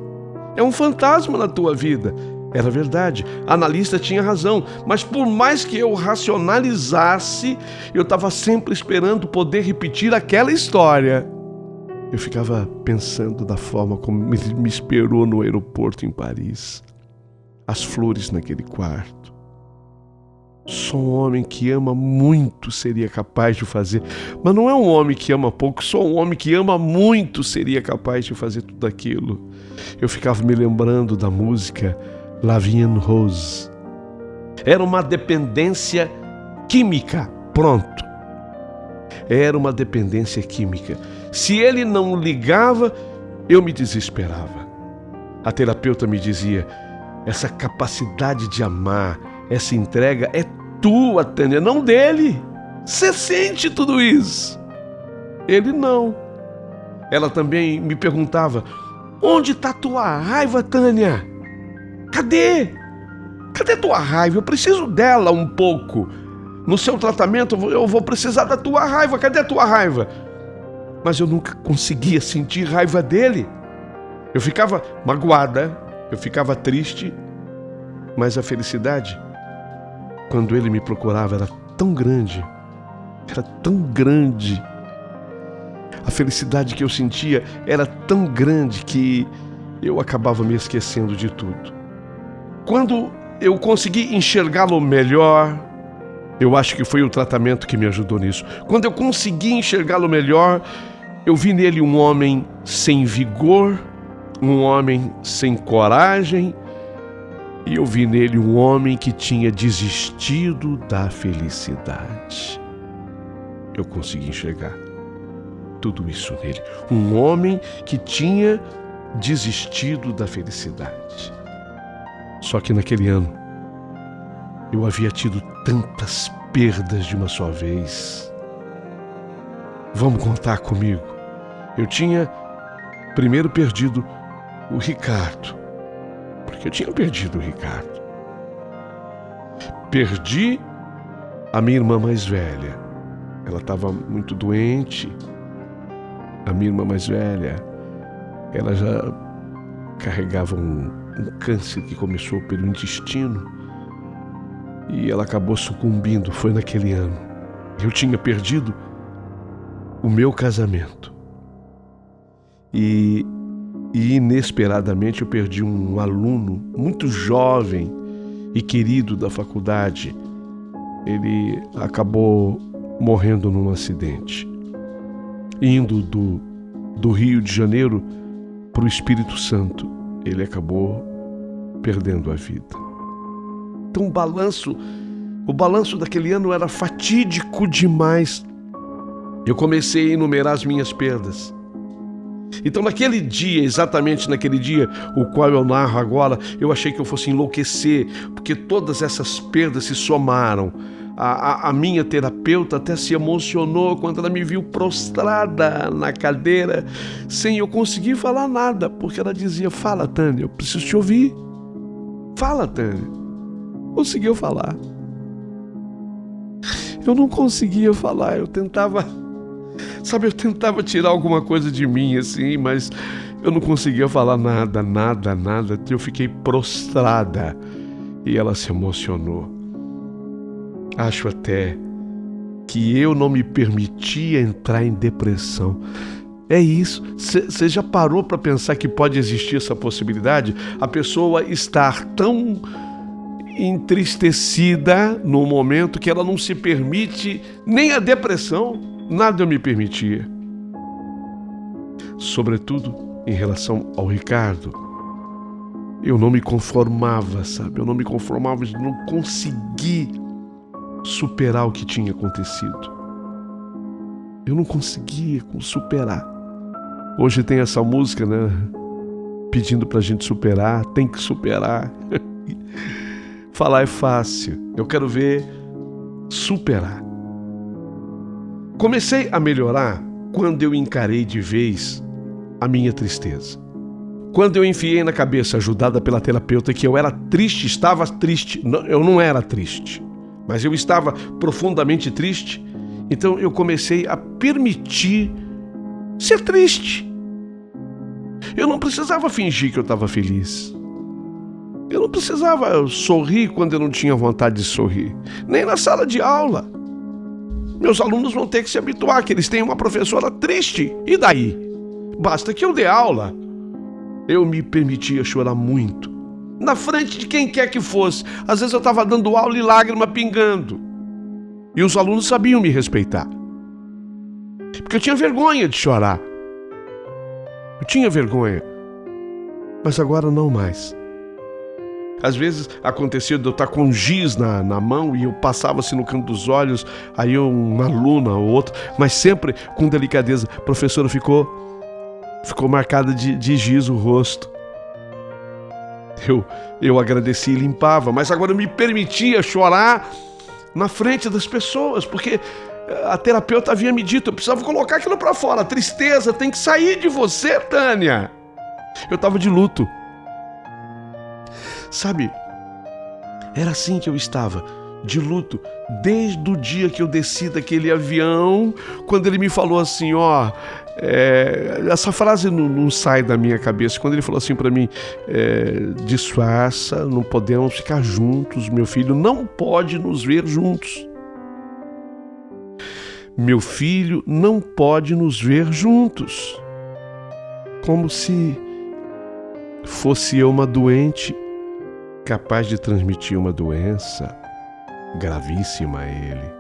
É um fantasma na tua vida. Era verdade, a analista tinha razão, mas por mais que eu racionalizasse, eu estava sempre esperando poder repetir aquela história. Eu ficava pensando da forma como ele me esperou no aeroporto em Paris. As flores naquele quarto. Só um homem que ama muito seria capaz de fazer. Mas não é um homem que ama pouco, só um homem que ama muito seria capaz de fazer tudo aquilo. Eu ficava me lembrando da música La Vie en Rose. Era uma dependência química, pronto. Era uma dependência química. Se ele não ligava, eu me desesperava. A terapeuta me dizia: essa capacidade de amar, essa entrega é tua, Tânia, não dele. Você sente tudo isso. Ele não. Ela também me perguntava: onde está tua raiva, Tânia? Cadê? Cadê tua raiva? Eu preciso dela um pouco. No seu tratamento eu vou precisar da tua raiva. Cadê a tua raiva? Mas eu nunca conseguia sentir raiva dele. Eu ficava magoada, eu ficava triste, mas a felicidade, quando ele me procurava, era tão grande. Era tão grande. A felicidade que eu sentia era tão grande que eu acabava me esquecendo de tudo. Quando eu consegui enxergá-lo melhor, eu acho que foi o tratamento que me ajudou nisso. Quando eu consegui enxergá-lo melhor, eu vi nele um homem sem vigor, um homem sem coragem, e eu vi nele um homem que tinha desistido da felicidade. Eu consegui enxergar tudo isso nele. Um homem que tinha desistido da felicidade. Só que naquele ano, eu havia tido tantas perdas de uma só vez. Vamos contar comigo. Eu tinha primeiro perdido o Ricardo, porque eu tinha perdido o Ricardo. Perdi a minha irmã mais velha. Ela estava muito doente. A minha irmã mais velha, ela já carregava um câncer que começou pelo intestino e ela acabou sucumbindo. Foi naquele ano. Eu tinha perdido o meu casamento e inesperadamente eu perdi um aluno muito jovem e querido da faculdade. Ele acabou morrendo num acidente, indo do Rio de Janeiro para o Espírito Santo. Ele acabou perdendo a vida. Então o balanço daquele ano era fatídico demais. Eu comecei a enumerar as minhas perdas. Então naquele dia, exatamente naquele dia, o qual eu narro agora, eu achei que eu fosse enlouquecer, porque todas essas perdas se somaram. A minha terapeuta até se emocionou quando ela me viu prostrada na cadeira, sem eu conseguir falar nada, porque ela dizia: fala, Tânia, eu preciso te ouvir. Fala, Tânia. Conseguiu falar. Eu não conseguia falar, eu tentava tirar alguma coisa de mim, assim, mas eu não conseguia falar nada. Eu fiquei prostrada e ela se emocionou. Acho até que eu não me permitia entrar em depressão. É isso. Você já parou para pensar que pode existir essa possibilidade? A pessoa estar tão entristecida no momento que ela não se permite nem a depressão. Nada eu me permitia. Sobretudo em relação ao Ricardo. Eu não me conformava, sabe? Eu não me conformava de não conseguir superar o que tinha acontecido. Eu não conseguia superar. Hoje tem essa música, né? Pedindo pra gente superar, tem que superar. Falar é fácil. Eu quero ver superar. Comecei a melhorar quando eu encarei de vez a minha tristeza. Quando eu enfiei na cabeça, ajudada pela terapeuta, que eu era triste, estava triste. Não, eu não era triste, mas eu estava profundamente triste. Então eu comecei a permitir ser triste. Eu não precisava fingir que eu estava feliz. Eu não precisava sorrir quando eu não tinha vontade de sorrir. Nem na sala de aula. Meus alunos vão ter que se habituar que eles têm uma professora triste. E daí? Basta que eu dê aula. Eu me permitia chorar muito. Na frente de quem quer que fosse. Às vezes eu estava dando aula e lágrima pingando. E os alunos sabiam me respeitar. Porque eu tinha vergonha de chorar. Eu tinha vergonha. Mas agora não mais. Às vezes acontecia de eu estar com giz na mão e eu passava assim no canto dos olhos, aí uma aluna ou outra, mas sempre com delicadeza. A professora ficou marcada de giz o rosto. Eu agradeci e limpava, mas agora eu me permitia chorar na frente das pessoas, porque a terapeuta havia me dito, eu precisava colocar aquilo para fora. A tristeza tem que sair de você, Tânia. Eu estava de luto. Sabe, era assim que eu estava, de luto, desde o dia que eu desci daquele avião, quando ele me falou assim, essa frase não sai da minha cabeça, quando ele falou assim para mim, disfarça, não podemos ficar juntos, meu filho não pode nos ver juntos. Meu filho não pode nos ver juntos. Como se fosse eu uma doente capaz de transmitir uma doença gravíssima a ele.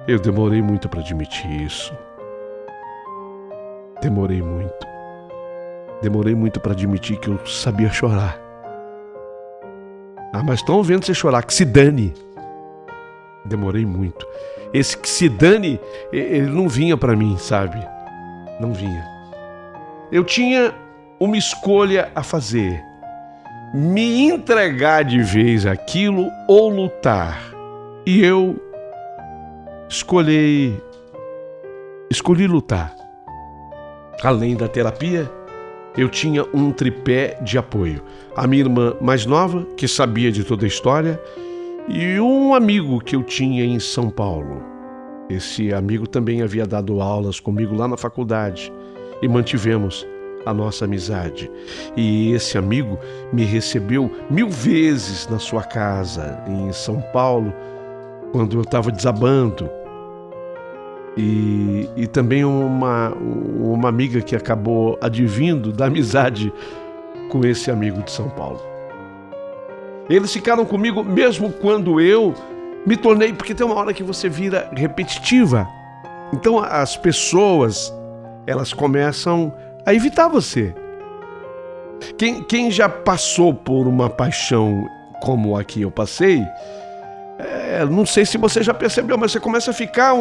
Eu demorei muito para admitir isso. Demorei muito para admitir que eu sabia chorar. Mas estão vendo você chorar, que se dane. Demorei muito. Esse que se dane, ele não vinha para mim, sabe? Não vinha. Eu tinha uma escolha a fazer. Me entregar de vez àquilo ou lutar. E eu escolhi lutar. Além da terapia, eu tinha um tripé de apoio. A minha irmã mais nova, que sabia de toda a história, e um amigo que eu tinha em São Paulo. Esse amigo também havia dado aulas comigo lá na faculdade e mantivemos a nossa amizade. E esse amigo me recebeu 1000 vezes na sua casa em São Paulo, quando eu estava desabando. E também uma amiga que acabou advindo da amizade com esse amigo de São Paulo. Eles ficaram comigo mesmo quando eu me tornei, porque tem uma hora que você vira repetitiva. Então as pessoas, elas começam a evitar você. Quem já passou por uma paixão como a que eu passei, não sei se você já percebeu, mas você começa a ficar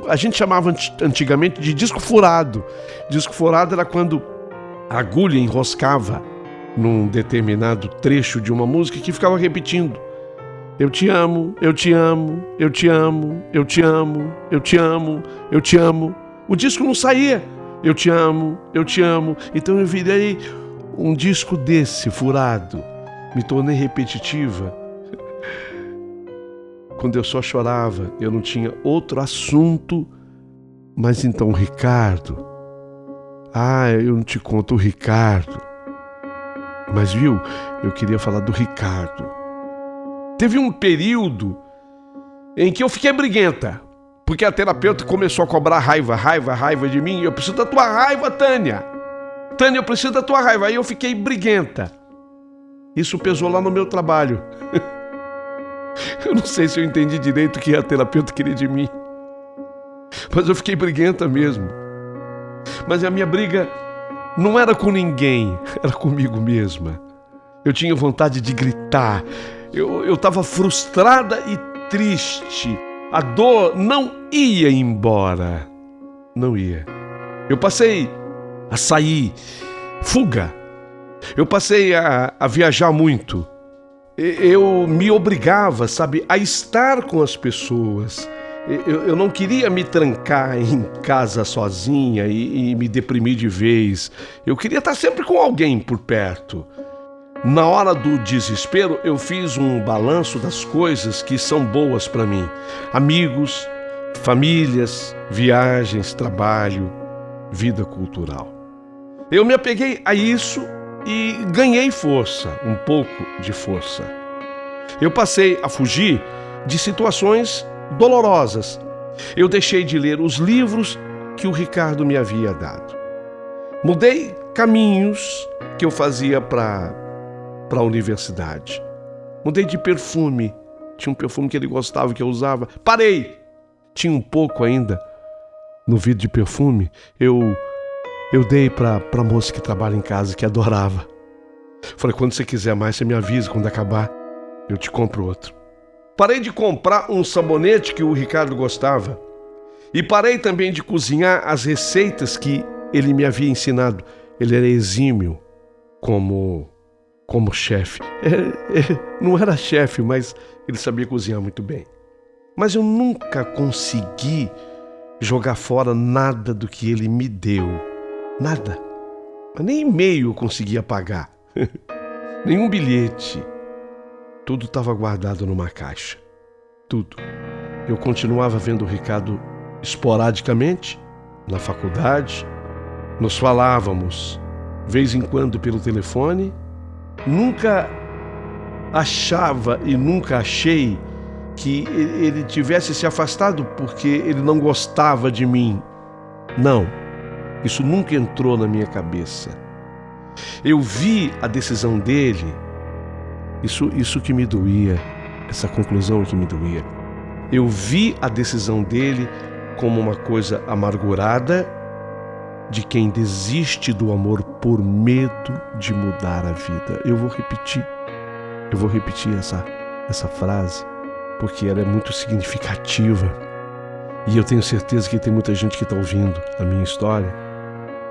a gente chamava antigamente de disco furado. Disco furado era quando a agulha enroscava num determinado trecho de uma música que ficava repetindo: eu te amo, eu te amo, eu te amo, eu te amo, eu te amo, eu te amo. O disco não saía. Eu te amo, eu te amo. Então eu virei um disco desse furado. Me tornei repetitiva. Quando eu só chorava, eu não tinha outro assunto. Mas então, Ricardo. Eu não te conto o Ricardo. Mas viu, eu queria falar do Ricardo. Teve um período em que eu fiquei briguenta, porque a terapeuta começou a cobrar raiva de mim. Eu preciso da tua raiva, Tânia. Tânia, eu preciso da tua raiva. Aí eu fiquei briguenta. Isso pesou lá no meu trabalho. Eu não sei se eu entendi direito o que a terapeuta queria de mim, mas eu fiquei briguenta mesmo. Mas a minha briga não era com ninguém, era comigo mesma. Eu tinha vontade de gritar. Eu estava frustrada e triste. A dor não ia embora. Não ia. Eu passei a sair, fuga. Eu passei a viajar muito. Eu me obrigava, sabe, a estar com as pessoas. Eu não queria me trancar em casa sozinha e me deprimir de vez. Eu queria estar sempre com alguém por perto. Na hora do desespero, eu fiz um balanço das coisas que são boas para mim. Amigos, famílias, viagens, trabalho, vida cultural. Eu me apeguei a isso e ganhei força, um pouco de força. Eu passei a fugir de situações dolorosas. Eu deixei de ler os livros que o Ricardo me havia dado. Mudei caminhos que eu fazia para a universidade. Mudei de perfume. Tinha um perfume que ele gostava, que eu usava. Parei! Tinha um pouco ainda no vidro de perfume. Eu dei para a moça que trabalha em casa, que adorava. Falei, quando você quiser mais, você me avisa. Quando acabar, eu te compro outro. Parei de comprar um sabonete que o Ricardo gostava. E parei também de cozinhar as receitas que ele me havia ensinado. Ele era exímio como chefe. Não era chefe, mas ele sabia cozinhar muito bem. Mas eu nunca consegui jogar fora nada do que ele me deu. Nada. Nem e-mail eu conseguia pagar. Nenhum bilhete. Tudo estava guardado numa caixa. Tudo. Eu continuava vendo o Ricardo esporadicamente na faculdade. Nos falávamos, vez em quando, pelo telefone. Nunca achava e nunca achei que ele tivesse se afastado porque ele não gostava de mim. Não. Isso nunca entrou na minha cabeça. Eu vi a decisão dele, isso que me doía, essa conclusão que me doía. Eu vi a decisão dele como uma coisa amargurada de quem desiste do amor por medo de mudar a vida. Eu vou repetir essa frase, porque ela é muito significativa. E eu tenho certeza que tem muita gente que está ouvindo a minha história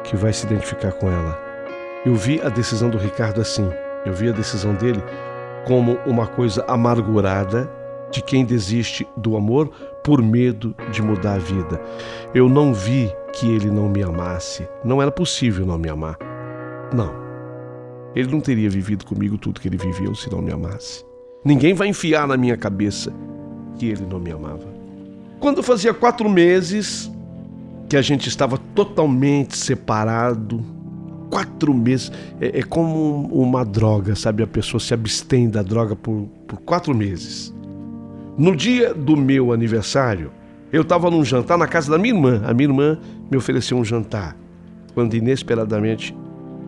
que vai se identificar com ela. Eu vi a decisão do Ricardo assim. Eu vi a decisão dele como uma coisa amargurada de quem desiste do amor por medo de mudar a vida. Eu não vi que ele não me amasse. Não era possível não me amar. Não. Ele não teria vivido comigo tudo que ele viveu se não me amasse. Ninguém vai enfiar na minha cabeça que ele não me amava. Quando fazia 4 meses que a gente estava totalmente separado, 4 meses, é como uma droga, sabe? A pessoa se abstém da droga por 4 meses. No dia do meu aniversário, eu estava num jantar na casa da minha irmã. A minha irmã me ofereceu um jantar, quando inesperadamente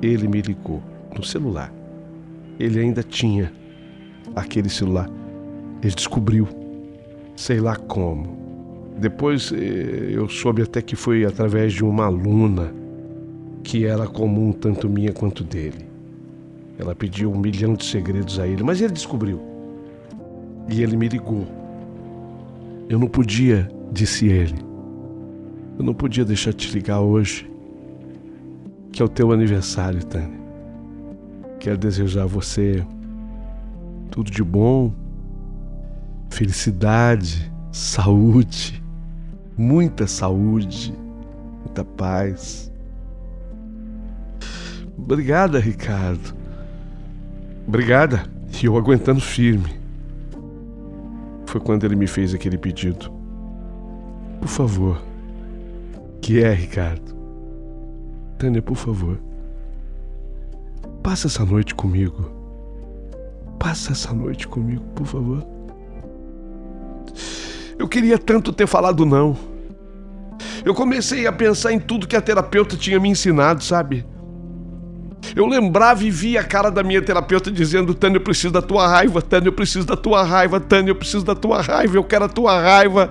ele me ligou no celular. Ele ainda tinha aquele celular. Ele descobriu, sei lá como. Depois eu soube até que foi através de uma aluna que era comum tanto minha quanto dele. Ela pediu 1 milhão de segredos a ele, mas ele descobriu. E ele me ligou. Eu não podia, disse ele. Eu não podia deixar de te ligar hoje, que é o teu aniversário, Tânia. Quero desejar a você tudo de bom, felicidade, saúde, muita saúde, muita paz. Obrigada, Ricardo. Obrigada. E eu aguentando firme. Foi quando ele me fez aquele pedido. Por favor. Que é, Ricardo? Tânia, por favor. Passa essa noite comigo. passa essa noite comigo, por favor. Eu queria tanto ter falado não. Eu comecei a pensar em tudo que a terapeuta tinha me ensinado, sabe? Eu lembrava e via a cara da minha terapeuta dizendo: Tânia, eu preciso da tua raiva, Tânia, eu preciso da tua raiva, Tânia, eu preciso da tua raiva, eu quero a tua raiva.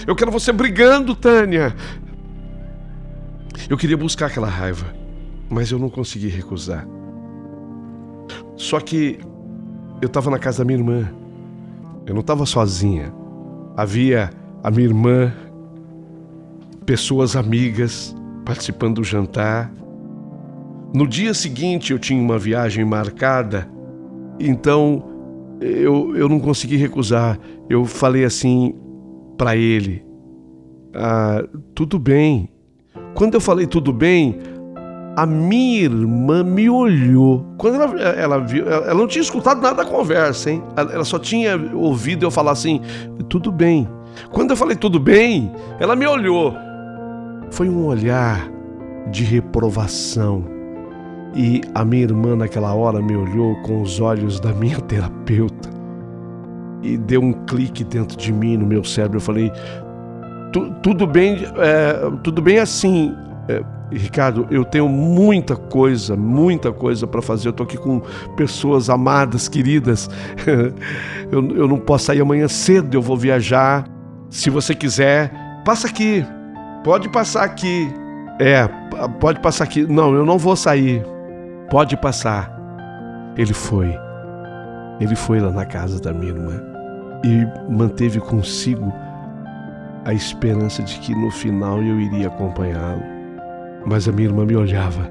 Eu quero você brigando, Tânia. Eu queria buscar aquela raiva, mas eu não consegui recusar. Só que eu estava na casa da minha irmã. Eu não estava sozinha. Havia a minha irmã, pessoas amigas participando do jantar. No dia seguinte eu tinha uma viagem marcada, então eu não consegui recusar. Eu falei assim para ele: tudo bem. Quando eu falei tudo bem, a minha irmã me olhou. Quando ela viu, ela não tinha escutado nada da conversa, hein? Ela só tinha ouvido eu falar assim: tudo bem. Quando eu falei tudo bem, ela me olhou. Foi um olhar de reprovação. E a minha irmã naquela hora me olhou com os olhos da minha terapeuta e deu um clique dentro de mim, no meu cérebro. Eu falei: tudo bem assim, Ricardo, eu tenho muita coisa para fazer. Eu tô aqui com pessoas amadas, queridas. Eu não posso sair amanhã cedo, eu vou viajar. Se você quiser, passa aqui, pode passar aqui. Pode passar aqui. Não, eu não vou sair. Pode passar. Ele foi lá na casa da minha irmã e manteve consigo a esperança de que no final eu iria acompanhá-lo. Mas a minha irmã me olhava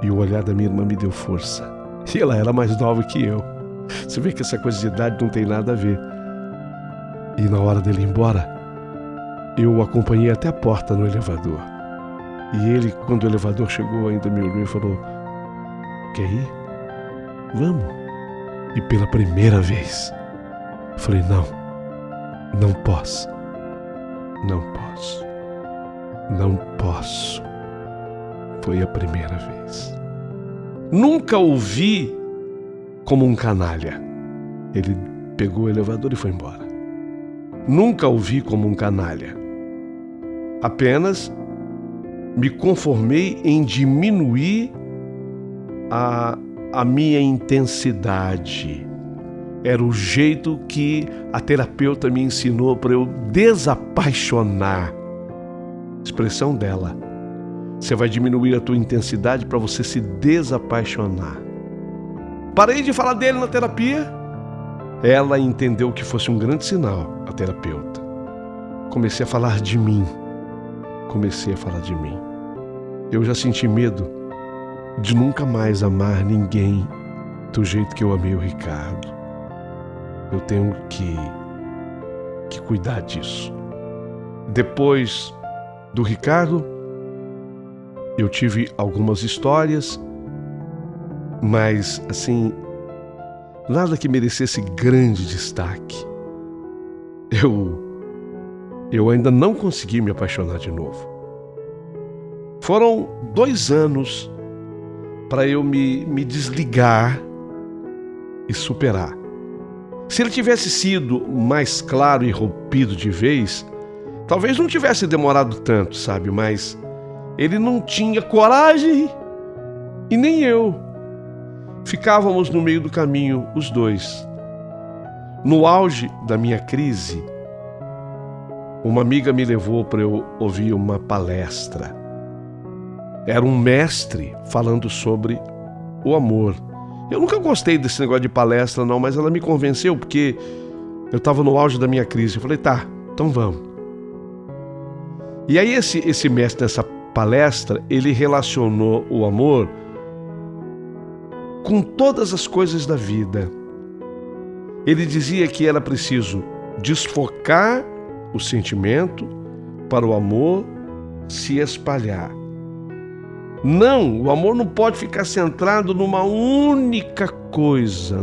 e o olhar da minha irmã me deu força. E ela era mais nova que eu. Você vê que essa coisa de idade não tem nada a ver. E na hora dele ir embora, eu o acompanhei até a porta no elevador. E ele, quando o elevador chegou, ainda me olhou e falou: quer ir? Vamos. E pela primeira vez, eu falei: não posso. Não posso. Foi a primeira vez. Nunca o vi como um canalha. Ele pegou o elevador e foi embora. Nunca o vi como um canalha. Apenas me conformei em diminuir a minha intensidade. Era o jeito que a terapeuta me ensinou para eu desapaixonar. Expressão dela: você vai diminuir a tua intensidade para você se desapaixonar. Parei de falar dele na terapia. Ela entendeu que fosse um grande sinal, a terapeuta. Comecei a falar de mim. Eu já senti medo de nunca mais amar ninguém do jeito que eu amei o Ricardo. Eu tenho que cuidar disso. Depois do Ricardo, eu tive algumas histórias, mas assim, nada que merecesse grande destaque. Eu ainda não consegui me apaixonar de novo. Foram 2 anos para eu me desligar e superar. Se ele tivesse sido mais claro e rompido de vez, talvez não tivesse demorado tanto, sabe? Mas ele não tinha coragem e nem eu. Ficávamos no meio do caminho, os dois. No auge da minha crise, uma amiga me levou para eu ouvir uma palestra. Era um mestre falando sobre o amor. Eu nunca gostei desse negócio de palestra, não, mas ela me convenceu porque eu estava no auge da minha crise. Eu falei: tá, então vamos. E aí esse mestre nessa palestra, ele relacionou o amor com todas as coisas da vida. Ele dizia que era preciso desfocar o sentimento para o amor se espalhar. Não, o amor não pode ficar centrado numa única coisa.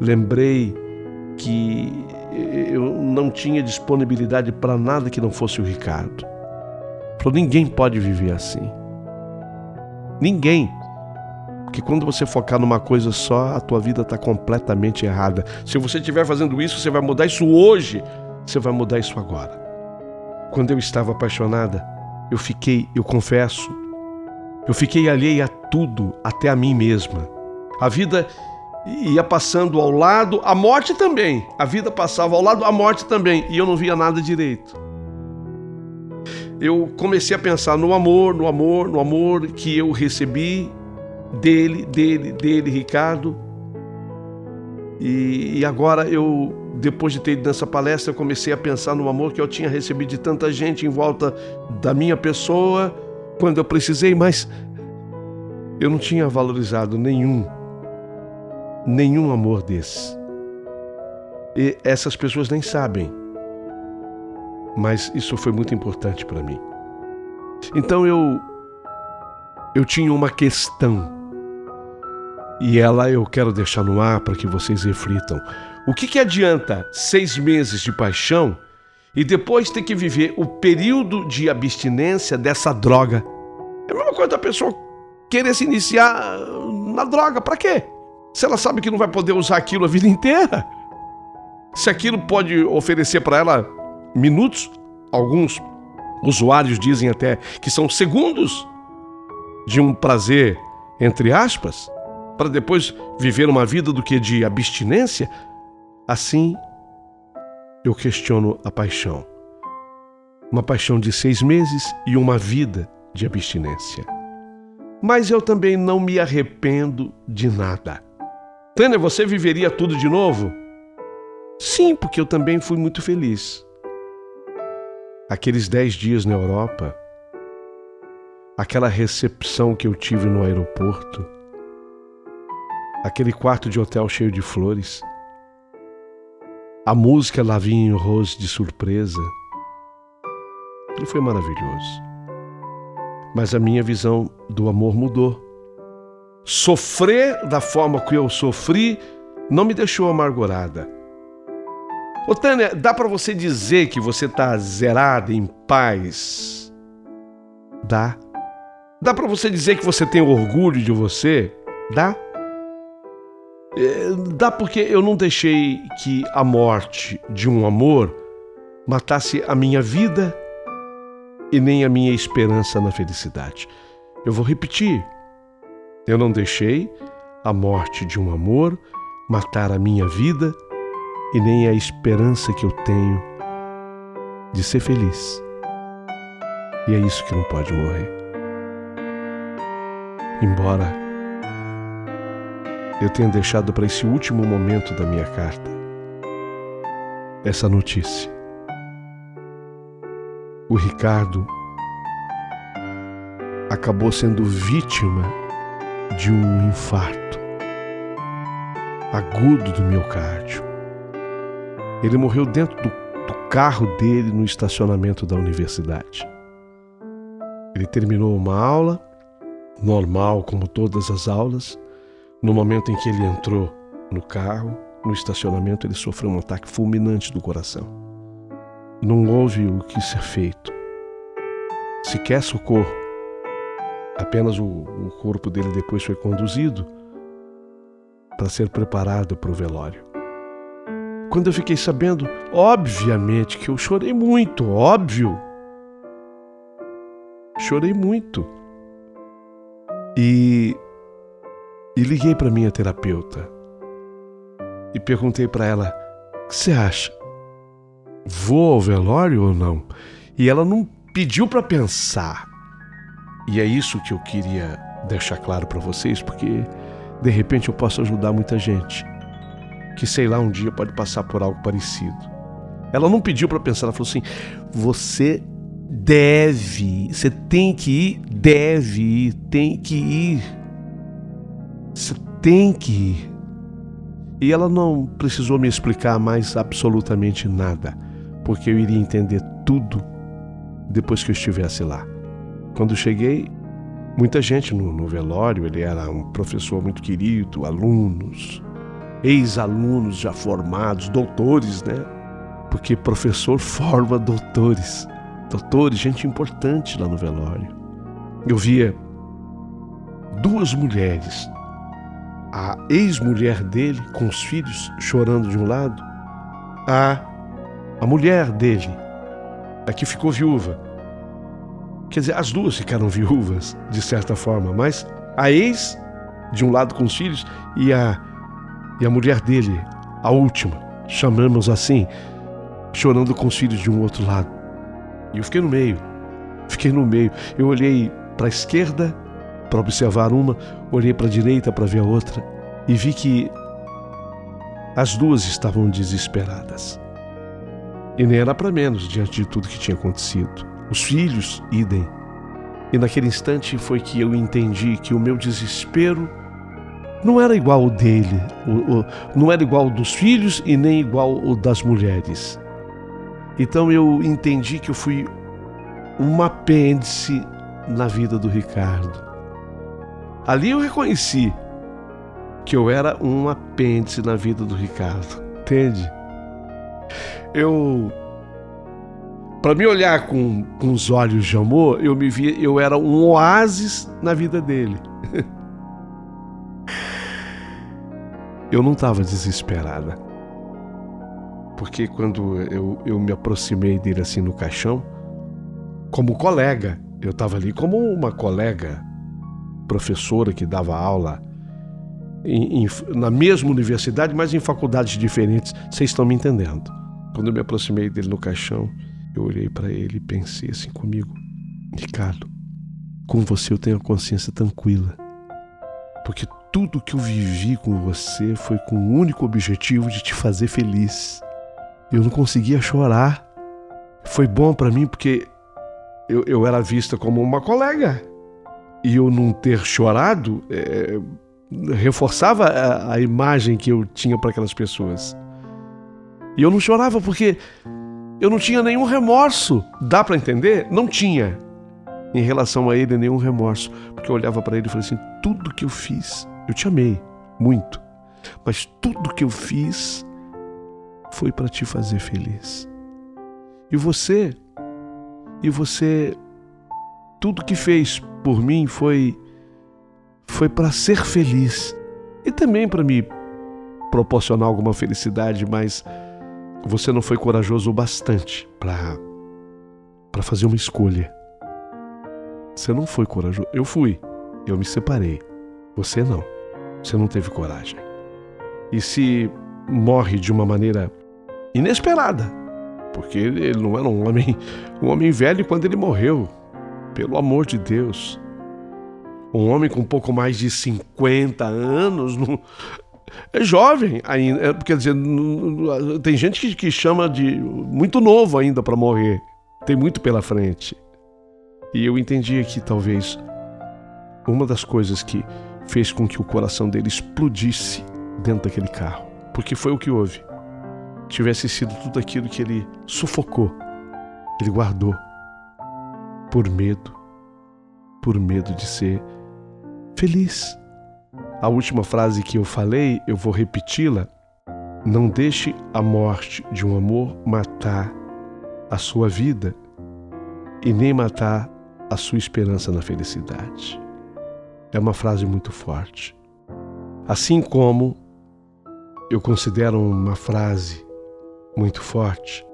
Lembrei que eu não tinha disponibilidade para nada que não fosse o Ricardo. Falou: ninguém pode viver assim. Ninguém. Porque quando você focar numa coisa só, a tua vida está completamente errada. Se você estiver fazendo isso, você vai mudar isso hoje. Você vai mudar isso agora. Quando eu estava apaixonada, eu confesso, eu fiquei alheia a tudo, até a mim mesma. A vida ia passando ao lado, a morte também. A vida passava ao lado, a morte também. E eu não via nada direito. Eu comecei a pensar no amor que eu recebi dele, Ricardo. E agora depois de ter ido nessa palestra, eu comecei a pensar no amor que eu tinha recebido de tanta gente em volta da minha pessoa, quando eu precisei, mas eu não tinha valorizado nenhum amor desse. E essas pessoas nem sabem, mas isso foi muito importante para mim. Então eu tinha uma questão, e eu quero deixar no ar para que vocês reflitam. O que adianta 6 meses de paixão e depois ter que viver o período de abstinência dessa droga? É a mesma coisa da pessoa querer se iniciar na droga. Para quê? Se ela sabe que não vai poder usar aquilo a vida inteira. Se aquilo pode oferecer para ela minutos, alguns usuários dizem até que são segundos de um prazer, entre aspas, para depois viver uma vida do que de abstinência. Assim, eu questiono a paixão. Uma paixão de 6 meses e uma vida de abstinência. Mas eu também não me arrependo de nada. Tânia, você viveria tudo de novo? Sim, porque eu também fui muito feliz. Aqueles 10 dias na Europa, aquela recepção que eu tive no aeroporto, aquele quarto de hotel cheio de flores, a música La Vie en Rose de surpresa, ele foi maravilhoso. Mas a minha visão do amor mudou. Sofrer da forma que eu sofri não me deixou amargurada. Ô Tânia, dá para você dizer que você está zerada, em paz? Dá. Dá para você dizer que você tem orgulho de você? Dá. Dá porque eu não deixei que a morte de um amor matasse a minha vida e nem a minha esperança na felicidade. Eu vou repetir. Eu não deixei a morte de um amor matar a minha vida e nem a esperança que eu tenho de ser feliz. E é isso que não pode morrer. Embora eu tenha deixado para esse último momento da minha carta essa notícia. O Ricardo acabou sendo vítima de um infarto agudo do miocárdio. Ele morreu dentro do carro dele no estacionamento da universidade. Ele terminou uma aula, normal como todas as aulas. No momento em que ele entrou no carro, no estacionamento, ele sofreu um ataque fulminante do coração. Não houve o que ser feito. Sequer socorro. Apenas o corpo dele depois foi conduzido para ser preparado para o velório. Quando eu fiquei sabendo, obviamente que eu chorei muito, óbvio. Chorei muito. E liguei para minha terapeuta e perguntei para ela: o que você acha? Vou ao velório ou não? E ela não pediu para pensar. E é isso que eu queria deixar claro para vocês, porque de repente eu posso ajudar muita gente que, sei lá, um dia pode passar por algo parecido. Ela não pediu para pensar, ela falou assim: você tem que ir, tem que ir. Você tem que ir. E ela não precisou me explicar mais absolutamente nada, porque eu iria entender tudo depois que eu estivesse lá. Quando cheguei, muita gente no velório. Ele era um professor muito querido, alunos, ex-alunos já formados, doutores, né? Porque professor forma doutores, gente importante lá no velório. Eu via 2 mulheres a ex-mulher dele, com os filhos chorando de um lado, a mulher dele, a que ficou viúva. Quer dizer, as duas ficaram viúvas, de certa forma, mas a ex, de um lado com os filhos, e a mulher dele, a última, chamamos assim, chorando com os filhos de um outro lado. E eu fiquei no meio. Eu olhei para a esquerda para observar uma, olhei para a direita para ver a outra e vi que as duas estavam desesperadas. E nem era para menos diante de tudo que tinha acontecido. Os filhos, idem. E naquele instante foi que eu entendi que o meu desespero não era igual ao dele, não era igual ao dos filhos e nem igual ao das mulheres. Então eu entendi que eu fui um apêndice na vida do Ricardo. Ali eu reconheci que eu era um apêndice na vida do Ricardo, entende? Para me olhar com os olhos de amor, eu me via, eu era um oásis na vida dele. Eu não estava desesperada, porque quando eu me aproximei dele assim no caixão, como colega, eu estava ali como uma colega, professora que dava aula na mesma universidade, mas em faculdades diferentes, vocês estão me entendendo. Quando eu me aproximei dele no caixão, eu olhei para ele e pensei assim comigo: Ricardo, com você eu tenho a consciência tranquila, porque tudo que eu vivi com você foi com o único objetivo de te fazer feliz. Eu não conseguia chorar. Foi bom para mim porque eu era vista como uma colega. E eu não ter chorado reforçava a imagem que eu tinha para aquelas pessoas. E eu não chorava porque eu não tinha nenhum remorso. Dá para entender? Não tinha. Em relação a ele, nenhum remorso. Porque eu olhava para ele e falei assim: tudo que eu fiz, eu te amei muito, mas tudo que eu fiz foi para te fazer feliz. E você, tudo que fez por mim foi para ser feliz e também para me proporcionar alguma felicidade, mas você não foi corajoso o bastante para fazer uma escolha. Você não foi corajoso. Eu fui. Eu me separei. Você não. Você não teve coragem. E se morre de uma maneira inesperada, porque ele não era um homem velho quando ele morreu, pelo amor de Deus. Um homem com um pouco mais de 50 anos, é jovem ainda. Quer dizer, tem gente que chama de muito novo ainda para morrer. Tem muito pela frente. E eu entendi que talvez uma das coisas que fez com que o coração dele explodisse dentro daquele carro, porque foi o que houve, tivesse sido tudo aquilo que ele sufocou, ele guardou, por medo de ser feliz. A última frase que eu falei, eu vou repeti-la: não deixe a morte de um amor matar a sua vida e nem matar a sua esperança na felicidade. É uma frase muito forte. Assim como eu considero uma frase muito forte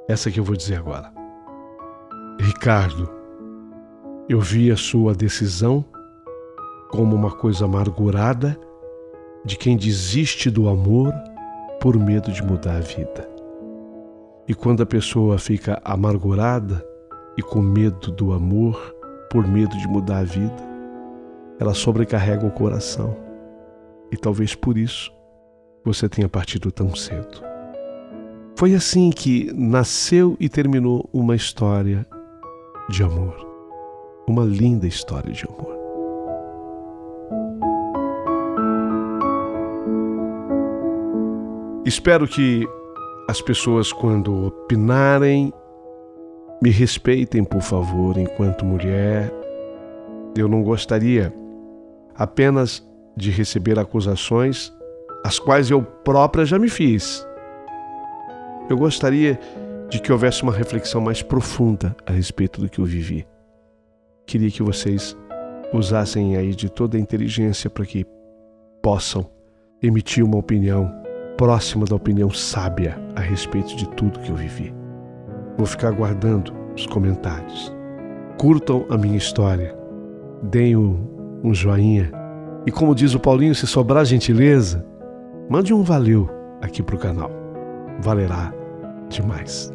essa que eu vou dizer agora. Ricardo, eu vi a sua decisão como uma coisa amargurada de quem desiste do amor por medo de mudar a vida. E quando a pessoa fica amargurada e com medo do amor, por medo de mudar a vida, ela sobrecarrega o coração. E talvez por isso você tenha partido tão cedo. Foi assim que nasceu e terminou uma história de amor. Uma linda história de amor. Espero que as pessoas, quando opinarem, me respeitem, por favor, enquanto mulher. Eu não gostaria apenas de receber acusações, as quais eu própria já me fiz. Eu gostaria de que houvesse uma reflexão mais profunda a respeito do que eu vivi. Queria que vocês usassem aí de toda a inteligência para que possam emitir uma opinião próxima da opinião sábia a respeito de tudo que eu vivi. Vou ficar aguardando os comentários. Curtam a minha história, deem um joinha e, como diz o Paulinho, se sobrar gentileza, mande um valeu aqui pro canal. Valerá demais.